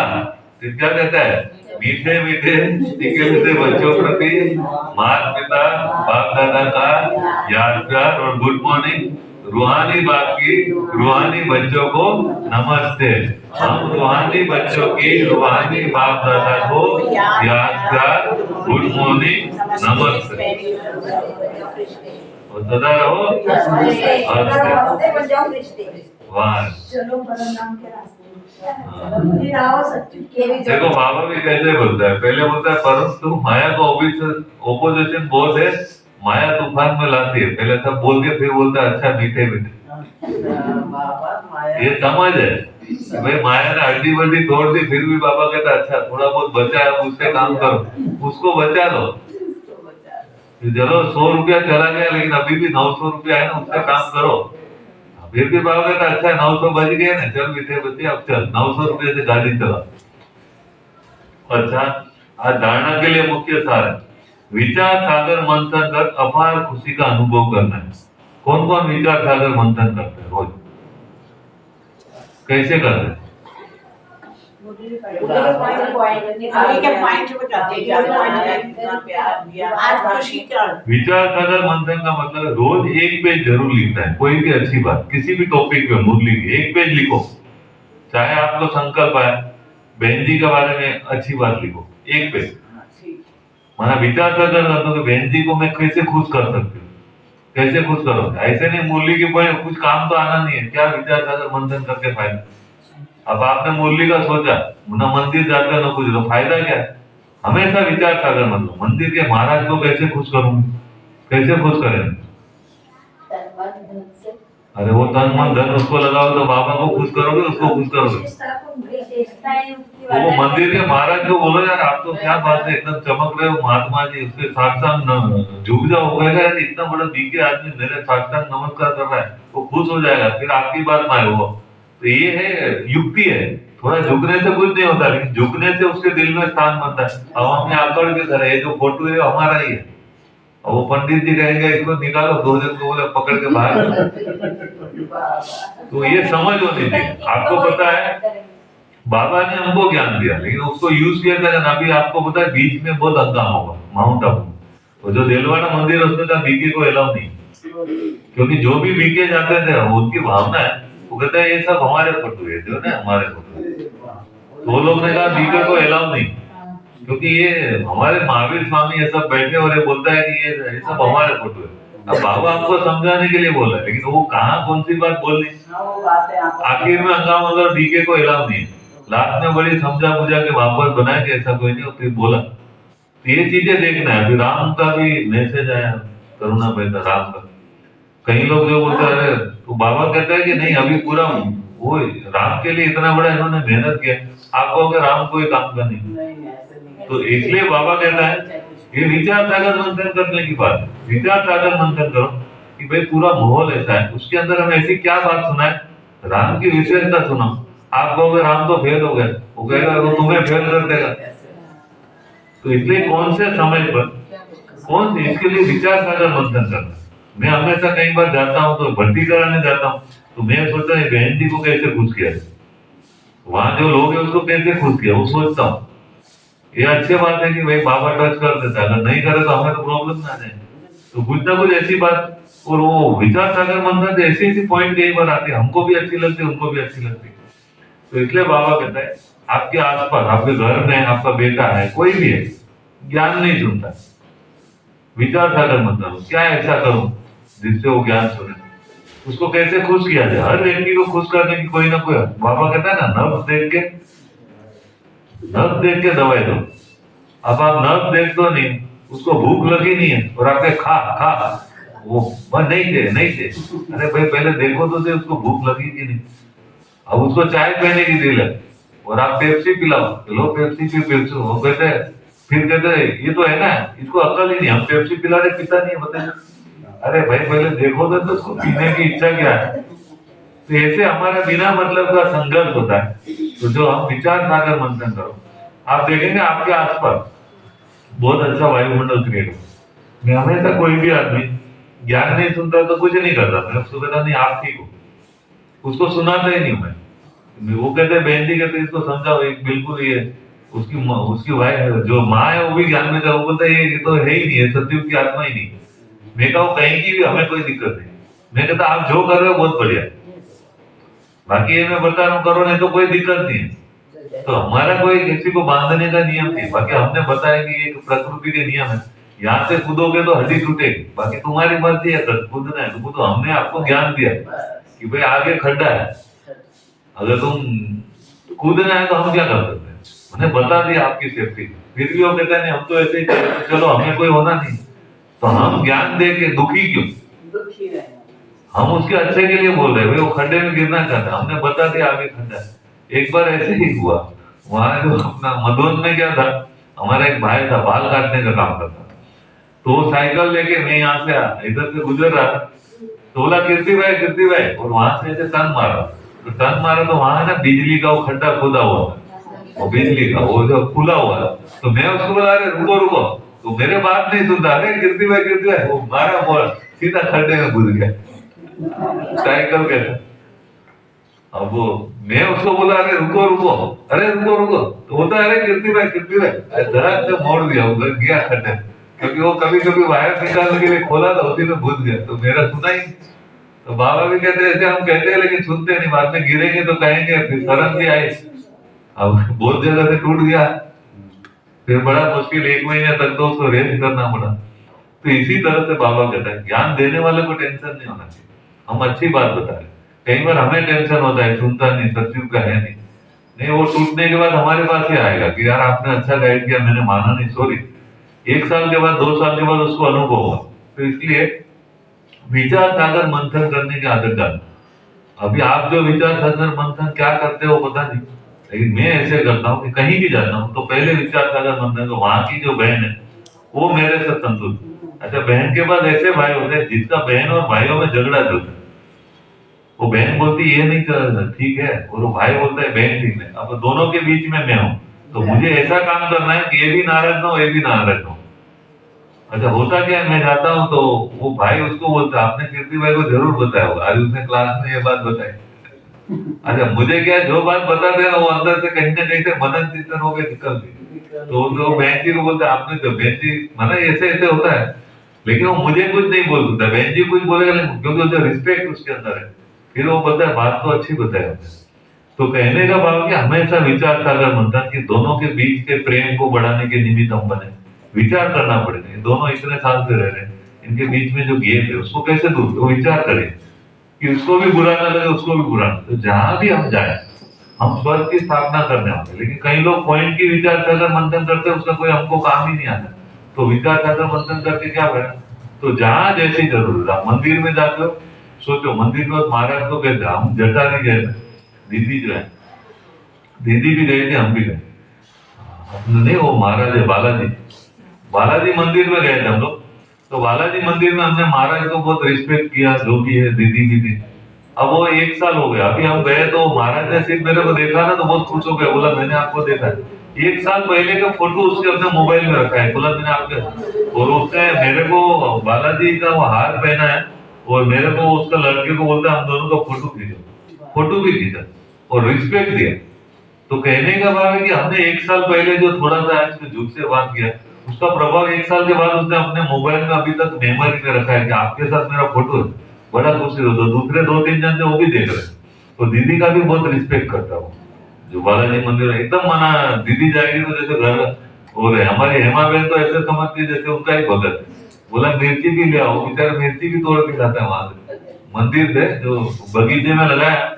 फिर क्या कहता है, मीठे मीठे तीखे मीठे बच्चों प्रति माता पिता बाप दादा का याद प्यार और गुड मॉर्निंग। रूहानी बाप की रूहानी बच्चों को नमस्ते। हम रूहानी बच्चों की रूहानी बाप दादा को याद प्यार गुड मॉर्निंग नमस्ते। और सदा रहो वाह। देखो बाबा भी कैसे बोलता है, पहले बोलता है परंतु माया का ओपोजिशन बहुत है, माया तूफान में लाती है। पहले सब बोल के फिर बोलता है अच्छा मीठे मीठे। ये समझ है भाई, माया ने हड्डी बड्डी तोड़ दी फिर भी बाबा कहता है अच्छा थोड़ा बहुत बचा है उससे काम करो, उसको बचा लो। चलो 100 रुपया चला गया लेकिन अभी भी 900 रुपया है ना, उसका काम करो। फिर भी बाबा कहता अच्छा 900 बच गए ना, चल मीठे बच्चे अब चल 900 रुपये से गाड़ी चला। अच्छा आज धारणा के लिए मुख्य सार है विचार सागर मंथन कर अपार खुशी का अनुभव करना है। कौन कौन विचार सागर मंथन करते हैं रोज, कैसे करते हैं? विचार सागर मंथन का मतलब रोज एक पेज जरूर लिखना है। कोई भी अच्छी बात किसी भी टॉपिक पे मुरली की एक पेज लिखो। चाहे आपको संकल्प आए, बहन जी के बारे में अच्छी बात लिखो, एक पेज।
हाँ, ठीक।
माना विचार सागर कर दो कि बहन जी को मैं कैसे खुश कर सकती हूँ, कैसे खुश करोगे। ऐसे नहीं मुरली के पॉइंट कुछ काम तो आना नहीं है, क्या विचार सागर मंथन करके फायदा। अब आपने मुरली का सोचा, ना मंदिर जाते ना कुछ, तो फायदा क्या है। हमेशा विचार सागर मतलब मंदिर के महाराज को कैसे खुश करूंगी, कैसे खुश करेंगे। अरे वो तन मन धन उसको लगाओ तो बाबा को खुश करोगे, उसको खुश करोगे। तो वो मंदिर के महाराज को बोलो यार आप तो क्या बात है, एकदम चमक रहे हो महात्मा जी, उसके साक्षात झुक जाओ, कहेगा यार इतना बड़ा बीके आदमी मेरे साक्षात नमस्कार कर रहा है, वो खुश हो जाएगा, फिर आपकी बात मान वो। तो ये है युक्ति है, थोड़ा झुकने से कुछ नहीं होता, लेकिन झुकने से उसके दिल में स्थान बनता है। अब हमने आकड़ के करे, ये जो फोटो है हमारा ही है, और वो पंडित जी कहेंगे इसको निकालो, 2 जन को बोले पकड़ के बाहर। तो ये समझ होनी चाहिए। आपको पता है बाबा ने हमको ज्ञान दिया, लेकिन उसको यूज किया था। अभी आपको पता है बीच में बहुत हंगामा होगा माउंट आबू, तो जो देलवाड़ा मंदिर है उसमें था बीके को अलाउ नहीं, क्योंकि जो भी बीके जाते थे उनकी भावना है, वो कहते हैं ये सब हमारे फोटो है, जो ना हमारे फोटो। तो लोग ने कहा बीके को अलाउ नहीं, क्योंकि ये हमारे महावीर स्वामी ये सब बैठे और ये बोलता है कि ये सब हमारे फोटो है। अब बाबा हमको समझाने के लिए बोला, लेकिन वो कहाँ कौन सी बात बोलनी। आखिर में हंगामा मतलब डीके को अलाउ नहीं, लास्ट में बड़ी समझा बुझा के वापस बनाया कि ऐसा कोई नहीं, फिर बोला। तो ये चीजें देखना है। अभी राम का भी मैसेज आया, करुणा बेटा राम का। कई लोग जो बोलते हैं, तो बाबा कहता है कि नहीं अभी पूरा वो राम के लिए इतना बड़ा इन्होंने मेहनत किया, आप कहोगे राम कोई काम का नहीं। तो इसलिए बाबा कहता है ये विचार सागर मंथन करने की बात है। विचार सागर मंथन करो कि भाई पूरा माहौल ऐसा है, उसके अंदर हम ऐसी क्या बात सुनाए, राम की विशेषता सुनो। आप कहोगे राम तो फेल हो गए, वो कहेगा वो तुम्हें फेल कर देगा। तो इसलिए कौन से समय पर कौन से, इसके लिए विचार सागर मंथन करना। मैं हमेशा कई बार जाता हूँ तो भर्ती कराने जाता हूँ, तो मैं सोचता हूँ बहन जी को कैसे खुश किया, वहां जो लोग है उसको कैसे खुश किया, वो सोचता हूँ। ये अच्छी बात है कि भाई बाबा टच कर देता है, अगर नहीं करे तो हमें तो प्रॉब्लम ना जाए। तो कुछ ना कुछ ऐसी बात, और वो विचार सागर मंथन से ऐसी ऐसी पॉइंट कई बार आती है, हमको भी अच्छी लगती है, उनको भी अच्छी लगती है। तो इसलिए बाबा कहता है आपके आसपास, आपके घर में आपका बेटा है, कोई भी है, ज्ञान नहीं सुनता, विचार सागर मंथन क्या ऐसा करूं जिससे वो ज्ञान सुने, उसको कैसे खुश किया जाए। हर व्यक्ति को खुश करने की कोई ना कोई, बाबा कहता है ना नब्ज देख के दवाई दो। अब आप नब्ज देख दो नहीं, उसको भूख लगी नहीं है और आपके खा खा, वो नहीं थे। अरे भाई पहले देखो तो दे, उसको भूख लगी कि नहीं। अब उसको चाय पीने की दिल है और आप पेप्सी पिलाओ, लो पेप्सी पेप्सी, वो कहते हैं, फिर कहते हैं ये तो है ना, इसको अकल ही नहीं, हम पेप्सी पिला रहे पिता नहीं बताए। अरे भाई पहले देखो तो उसको पीने की इच्छा क्या है। तो ऐसे हमारा बिना मतलब का संघर्ष होता है। तो जो हम विचार सागर मंथन करो, आप देखेंगे आपके आसपास बहुत अच्छा वायुमंडल क्रिएट हो। मैं हमेशा कोई भी आदमी ज्ञान नहीं सुनता तो कुछ नहीं करता, मैं उसको कहता नहीं आप ठीक हो, उसको सुनाता ही नहीं मैं। वो कहते बहन जी कहते इसको समझाओ, एक बिल्कुल ये उसकी वाइफ जो माँ है वो भी ज्ञान में था, वो बोलता है ये तो है ही नहीं है, सतयुग की आत्मा ही नहीं। मैं कहूँ कहीं की भी हमें कोई दिक्कत नहीं। मैं कहता आप जो कर रहे हो बहुत बढ़िया, बाकी ये मैं बता रहा हूँ करो, नहीं तो कोई दिक्कत नहीं है। तो हमारा कोई किसी को बांधने का नियम नहीं, बाकी हमने बताया कि ये प्रकृति के नियम है, यहाँ से कूदोगे तो हड्डी टूटेगी, बाकी तुम्हारी मर्जी है, कूदना है तो कूदो। हमने आपको ज्ञान दिया कि भाई आगे खड्डा है, अगर तुम कूदना है तो हम क्या कर सकते हैं, उन्हें बता दिया आपकी सेफ्टी। फिर भी वो कहता नहीं हम तो ऐसे ही चलो हमें कोई होना नहीं। तो हम ज्ञान दे के दुखी क्यों, हम उसके अच्छे के लिए बोल रहे हैं, वो खड्डे में गिरना चाहता, हमने बता दिया आगे खड्डा है। एक बार ऐसे ही हुआ, वहां जो अपना मधुबन में क्या था, हमारा एक भाई था बाल काटने का काम करता था, तो वो साइकिल लेके मैं यहाँ से इधर से गुजर रहा था, तो बोला कीर्ति भाई, और वहां से ऐसे टर्न मारा, तो वहां ना बिजली का वो खड्डा खोदा हुआ था, वो बिजली का वो जो खुला हुआ था। तो मैं उसको बोला अरे रुको, तो मेरे बात नहीं सुनता, अरे कीर्ति भाई, वो मारा बोला सीधा खड्डे में घुस गया साइकिल के। अब वो मैं उसको बोला अरे रुको, तो बोलता अरे कीर्ति भाई, धड़क से मोड़ दिया, वो गया खड्डे, क्योंकि वो कभी वायर निकालने के लिए खोला था, उसी में घुस गया। तो मेरा सुना ही। तो बाबा भी कहते ऐसे हम कहते हैं लेकिन सुनते नहीं, बाद में गिरेंगे तो कहेंगे, फिर शर्म भी आई। अब बहुत जगह से टूट गया, फिर बड़ा मुश्किल 1 महीने तक तो उसको रेस्ट करना पड़ा। तो इसी तरह से बाबा कहता है ज्ञान देने वाले को टेंशन नहीं होना चाहिए, हम अच्छी बात बता रहे। कई बार हमें टेंशन होता है, सुनता नहीं, सत्संग का है नहीं, वो टूटने के बाद हमारे पास ही आएगा कि यार आपने अच्छा गाइड किया, मैंने माना नहीं, सॉरी। 1 साल के बाद, 2 साल के बाद उसको अनुभव होगा। तो इसलिए विचार सागर मंथन करने की आदत डालो। अभी आप जो विचार सागर मंथन क्या करते हो पता नहीं, लेकिन मैं ऐसे करता हूँ कि कहीं भी जाता हूँ तो पहले विचार सागर मंथन को, वहां की जो बहन है वो मेरे से संतुष्ट। अच्छा, बहन के बाद ऐसे भाई होते हैं जिसका बहन और भाइयों में झगड़ा चलता है। वो बहन बोलती ये नहीं चल ठीक है, और वो भाई बोलता है बहन ठीक है। अब दोनों के बीच में मैं हूँ, तो मुझे ऐसा काम करना है कि ये भी नाराज ना हो, ये भी नाराज ना हो। अच्छा, होता क्या है, मैं जाता हूँ तो वो भाई उसको बोलता है आपने कीर्ति भाई को जरूर बताया होगा, आज उसने क्लास में ये बात बताई। अच्छा, मुझे क्या है, जो बात बताते हैं वो अंदर से कहीं ना कहीं से मनन चिंतन हो गए निकलती। तो बहन जी को बोलते आपने तो बहन जी माना ऐसे ऐसे होता है, लेकिन वो मुझे कुछ नहीं बोल सकता, बहन जी कुछ बोलेगा नहीं, क्योंकि उसे रिस्पेक्ट उसके अंदर है। फिर वो बोलता है बात तो अच्छी बताया। तो कहने का भाव कि हमेशा विचार सागर मंथन कि दोनों के बीच के प्रेम को बढ़ाने के निमित्त हम बने, विचार करना पड़ेगा। दोनों इतने साल से रह रहे हैं, इनके बीच में जो गैप है उसको कैसे दूर, वो विचार करें कि उसको भी बुरा ना लगे, उसको भी बुरा ना। तो जहां भी हम जाए हम स्वर्ग की स्थापना करने वाले, लेकिन कई लोग पॉइंट की विचार सागर मंथन करते हैं, उसका कोई हमको काम ही नहीं आता। तो विचार सागर मंथन करके क्या करना, तो जहां जैसी जरूरत, आप मंदिर में जाते हो, सोचो मंदिर में महाराज को कहते हम जटा नहीं गए, दीदी जो है, दीदी भी गए थे, हम भी गए, नहीं वो महाराज है बालाजी मंदिर में गए थे हम लोग। तो बालाजी मंदिर में हमने महाराज को बहुत रिस्पेक्ट किया, जो भी है, दीदी भी थी। अब वो 1 साल हो गया, अभी हम गए तो महाराज ने सिर्फ मेरे को देखा ना तो बहुत खुश हो गया, बोला मैंने आपको देखा है। 1 साल पहले का फोटो उसके अपने मोबाइल में रखा है, बोला मैंने आपके, और उसने मेरे को बालाजी का वो हार पहना है, और मेरे को उसका लड़के को बोलता है हम दोनों का फोटो खींचो, फोटो भी खींचा और रिस्पेक्ट दिया। तो कहने का भाव है कि हमने 1 साल पहले जो थोड़ा सा इसमें झुक से बात किया, उसका प्रभाव 1 साल के बाद उसने अपने मोबाइल में अभी तक मेमोरी में रखा है कि आपके साथ मेरा फोटो है, बड़ा खुशी होता। दूसरे 2-3 जन थे वो भी देख रहे। तो दीदी का भी बहुत रिस्पेक्ट करता हूँ, जो बालाजी मंदिर है एकदम मना, दीदी जाएगी तो जैसे घर हो रहे। हमारी हेमा बहन तो ऐसे समझती है जैसे उनका ही भगत है, बोला मिर्ची भी ले आओ, बेचारा मिर्ची भी तोड़ के खाता है वहां से मंदिर से जो बगीचे में लगाया।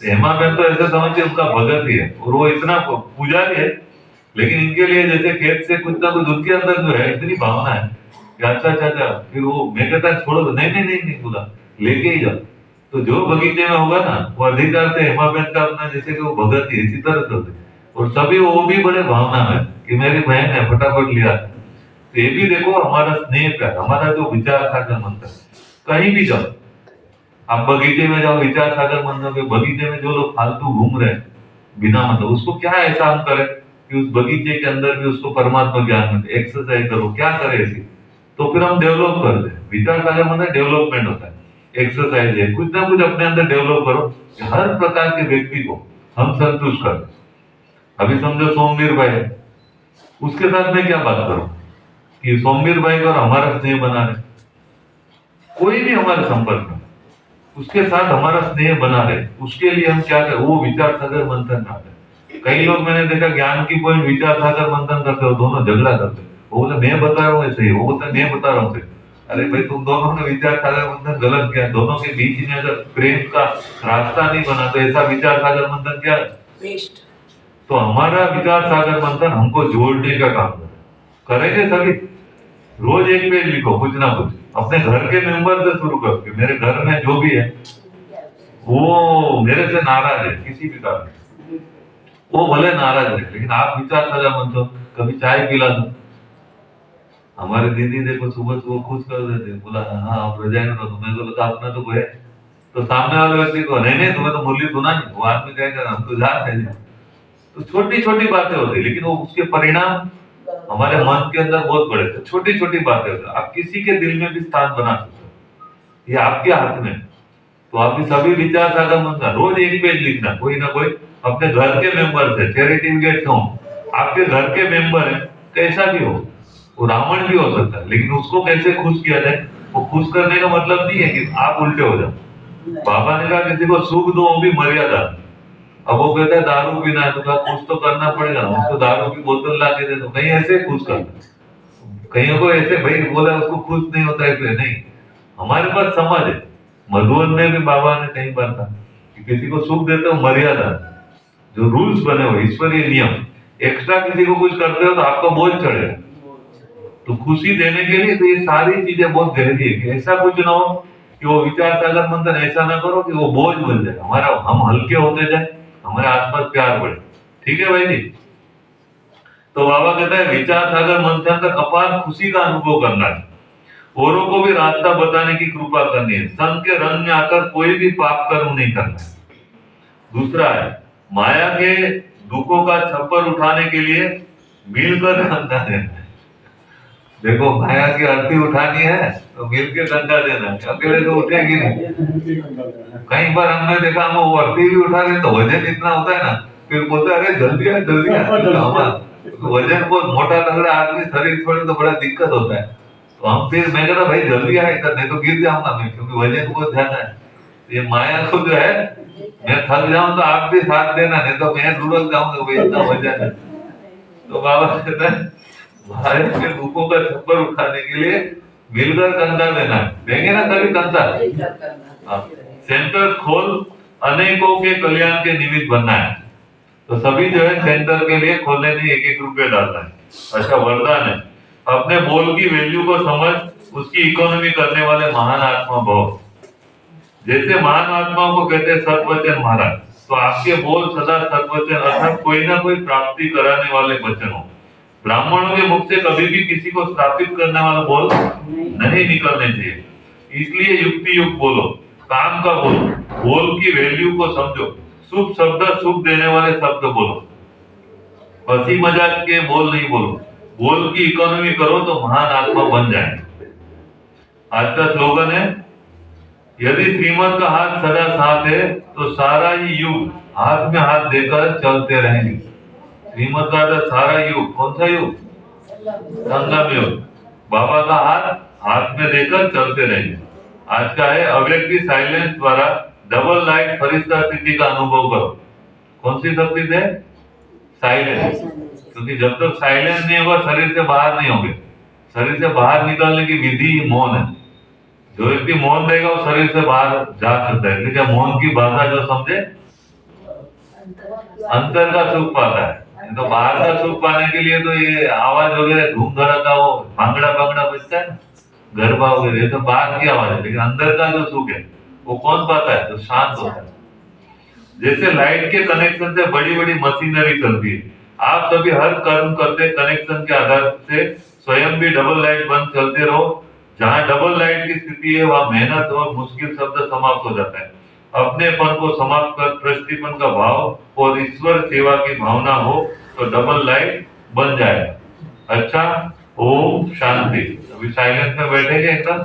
हेमा बहन तो ऐसे समझते उनका भगत ही है, और वो इतना पुजारी है, लेकिन इनके लिए जैसे खेत से कुछ ना कुछ उनके अंदर जो है इतनी भावना है कि अच्छा। फिर वो मैं कहता छोड़ो, नहीं बोला लेके ही जाओ। तो जो बगीचे में होगा ना वो अधिकार से हेमा बहन का अपना जैसे कि वो भगत ही इसी तरह चलते, और सभी वो भी बड़े भावना में कि मेरी बहन है फटाफट लिया। तो ये भी देखो हमारा स्नेह प्यार, हमारा जो विचार सागर मंथन, कहीं भी जाओ आप बगीचे में जाओ, विचार सागर मंथन के बगीचे में जो लोग फालतू घूम रहे हैं बिना मतलब, उसको क्या ऐसा हम करें कि उस बगीचे के अंदर भी उसको परमात्मा ज्ञान मिले, एक्सरसाइज करो, क्या करे ऐसी, तो फिर हम डेवलप कर दे। विचार सागर मंथन डेवलपमेंट होता है, एक्सरसाइज है, कुछ ना कुछ अपने अंदर डेवलप करो कि हर प्रकार के व्यक्ति को हम संतुष्ट कर। अभी समझो सोमवीर भाई है, उसके साथ मैं क्या बात करूं कि सोमवीर भाई को हमारा स्नेह बना रहे, कोई भी हमारे संपर्क में उसके साथ हमारा स्नेह बना रहे, उसके लिए हम क्या करें, वो विचार सागर मंथन ना करें। कई लोग मैंने देखा ज्ञान की पॉइंट विचार सागर मंथन करते हो, दोनों झगड़ा करते, वो बोले मैं बता रहा हूँ ऐसे ही, वो बोलता मैं बता रहा हूँ। अरे भाई तुम दोनों ने विचार सागर मंथन गलत किया, दोनों के बीच में अगर प्रेम का रास्ता नहीं बना तो ऐसा विचार सागर मंथन क्या है, वेस्ट। तो हमारा विचार सागर मंथन हमको जोड़ने का काम करेंगे सभी। रोज एक पेज लिखो, कुछ ना कुछ अपने घर के मेंबर से शुरू करो कि मेरे घर में जो भी है वो मेरे से नाराज है किसी भी कारण, वो भले नाराज है, लेकिन आप विचार सागर मंथन, कभी चाय पिला दो। हमारे दीदी देखो सुबह खुश कर देते, बोला हाँ आप रजाई में रहो, मैं बोला अपना तो है, तो सामने वाले व्यक्ति को नहीं तुम्हें तो मुरली सुना नहीं, वो आदमी कहेगा हम तो जा रहे हैं। तो छोटी छोटी बातें होती, लेकिन वो उसके परिणाम हमारे मन के अंदर बहुत बड़े थे। छोटी छोटी बातें होती, आप किसी के दिल में भी स्थान बना सकते हो, ये आपके हाथ में। तो आपकी सभी विचार सागर मंथन रोज एक पेज लिखना, कोई ना कोई अपने घर के मेंबर से, चैरिटी गेट हो, आपके घर के मेंबर है, कैसा भी हो, वो रावण भी हो सकता है, लेकिन उसको कैसे खुश किया जाए। वो खुश करने का मतलब नहीं है कि आप उल्टे हो जाओ। बाबा ने कहा किसी को सुख दो वो भी मर्यादा, अब वो कहता है दारू पीना है, तो कहा कुछ तो करना पड़ेगा, उसको दारू की बोतल ला के दे दो, कहीं ऐसे खुश करना, कहीं को ऐसे भाई बोला उसको खुश नहीं होता है, इसलिए नहीं। हमारे पास समाज है। मधुबन में भी बाबा ने कहीं बार कहा कि किसी को सुख देते हो मर्यादा, जो रूल्स बने हुए ईश्वरीय नियम, एक्स्ट्रा किसी को कुछ करते हो तो आपका बोझ चढ़ेगा। तो खुशी देने के लिए तो ये सारी चीजें बहुत गहरी है कि ऐसा कुछ ना हो कि वो विचार सागर मंथन ऐसा ना करो कि वो बोझ बन जाए, हमारा हम हल्के होते जाए, हमारे आसपास प्यार बढ़े। ठीक है भाई जी। तो बाबा कहता है विचार सागर मंथन कर अपार खुशी का अनुभव करना है, औरों को भी रास्ता बताने की कृपा करनी है, संत के रंग में आकर कोई भी पाप कर्म नहीं करना है। दूसरा है माया के दुखों का छप्पर उठाने के लिए मिलकर कंधा देना है। देखो माया की अर्थी उठानी है तो मिलकर कंधा देना है, अकेले तो उठेगी नहीं। कई बार हमने देखा हम वो अर्थी भी उठा रहे तो वजन इतना होता है ना, फिर बोलते अरे जल्दी है जल्दी है, वजन बहुत मोटा तगड़ा आदमी शरीर छोड़े तो बड़ा दिक्कत होता है। तो हम फिर मैं कहता भाई जल्दी आए इधर, नहीं तो गिर जाऊंगा मैं, क्योंकि वजन बहुत ज्यादा है। ये माया को जो है मैं थक जाऊं तो आप भी साथ देना, नहीं तो मैं लुढ़क जाऊंगा भाई इतना वजन है। तो बाबा कहता है भारत के दुखों का छप्पर उठाने के लिए मिलकर कंधा देना है, देंगे ना कभी कंधा। सेंटर खोल अनेकों के कल्याण के निमित्त बनना है, तो सभी जो है सेंटर के लिए खोलने में 1-1 रुपये डालना है। अच्छा वरदान है अपने बोल की वैल्यू को समझ उसकी इकोनॉमी करने वाले महान आत्मा भव। जैसे महान आत्माओं को कहते हैं सत्वचन महाराज, तो आपके बोल सदा सत्वचन अर्थात कोई ना कोई प्राप्ति कराने वाले वचन हो। ब्राह्मणों के मुख से कभी भी किसी को स्थापित करने वाला बोल नहीं निकलने चाहिए, इसलिए युक्ति युक्त बोलो, काम का बोलो, बोल की वैल्यू को समझो, शुभ शब्द सुख देने वाले शब्द बोलो, हंसी मजाक के बोल नहीं बोलो, बोल की इकोनॉमी करो तो महान आत्मा बन जाए। आज का स्लोगन है यदि श्रीमत का हाथ सदा साथ है तो सारा ही युग हाथ में हाथ देकर चलते रहेंगे। श्रीमत का सारा युग कौन सा युग? संगम युग। बाबा का हाथ हाथ में देकर चलते रहेंगे। आज का है अव्यक्ति साइलेंस द्वारा डबल लाइट फरिश्ता स्थिति का अनुभव करो। कौन सी शक्ति है? साइलेंस। क्योंकि जब तक साइलेंस नहीं होगा शरीर से बाहर नहीं होंगे। शरीर से बाहर निकलने की विधि मौन है। जो व्यक्ति मौन रहेगा वो शरीर से बाहर जा सकता है, लेकिन मौन की भाषा जो समझे अंतर का सुख पाता है। तो बाहर का सुख पाने के लिए तो ये आवाज वगैरह धूम धड़का वो भांगड़ा भांगड़ा बजता है ना, गरबा वगैरह, ये तो बाहर की आवाज है, लेकिन अंदर का जो सुख है वो कौन पाता है? जो शांत होता है। जैसे लाइट के कनेक्शन से बड़ी बड़ी मशीनरी चलती है, आप सभी हर कर्म करते कनेक्शन के आधार से स्वयं भी डबल लाइट बंद चलते रहो। जहाँ डबल लाइट की स्थिति है वहाँ मेहनत और मुश्किल शब्द समाप्त हो जाता है। अपनेपन को समाप्त कर ट्रस्टीपन का भाव और ईश्वर सेवा की भावना हो तो डबल लाइट बन जाएगा। अच्छा, ओम शांति। अभी साइलेंस में बैठेंगे एकदम।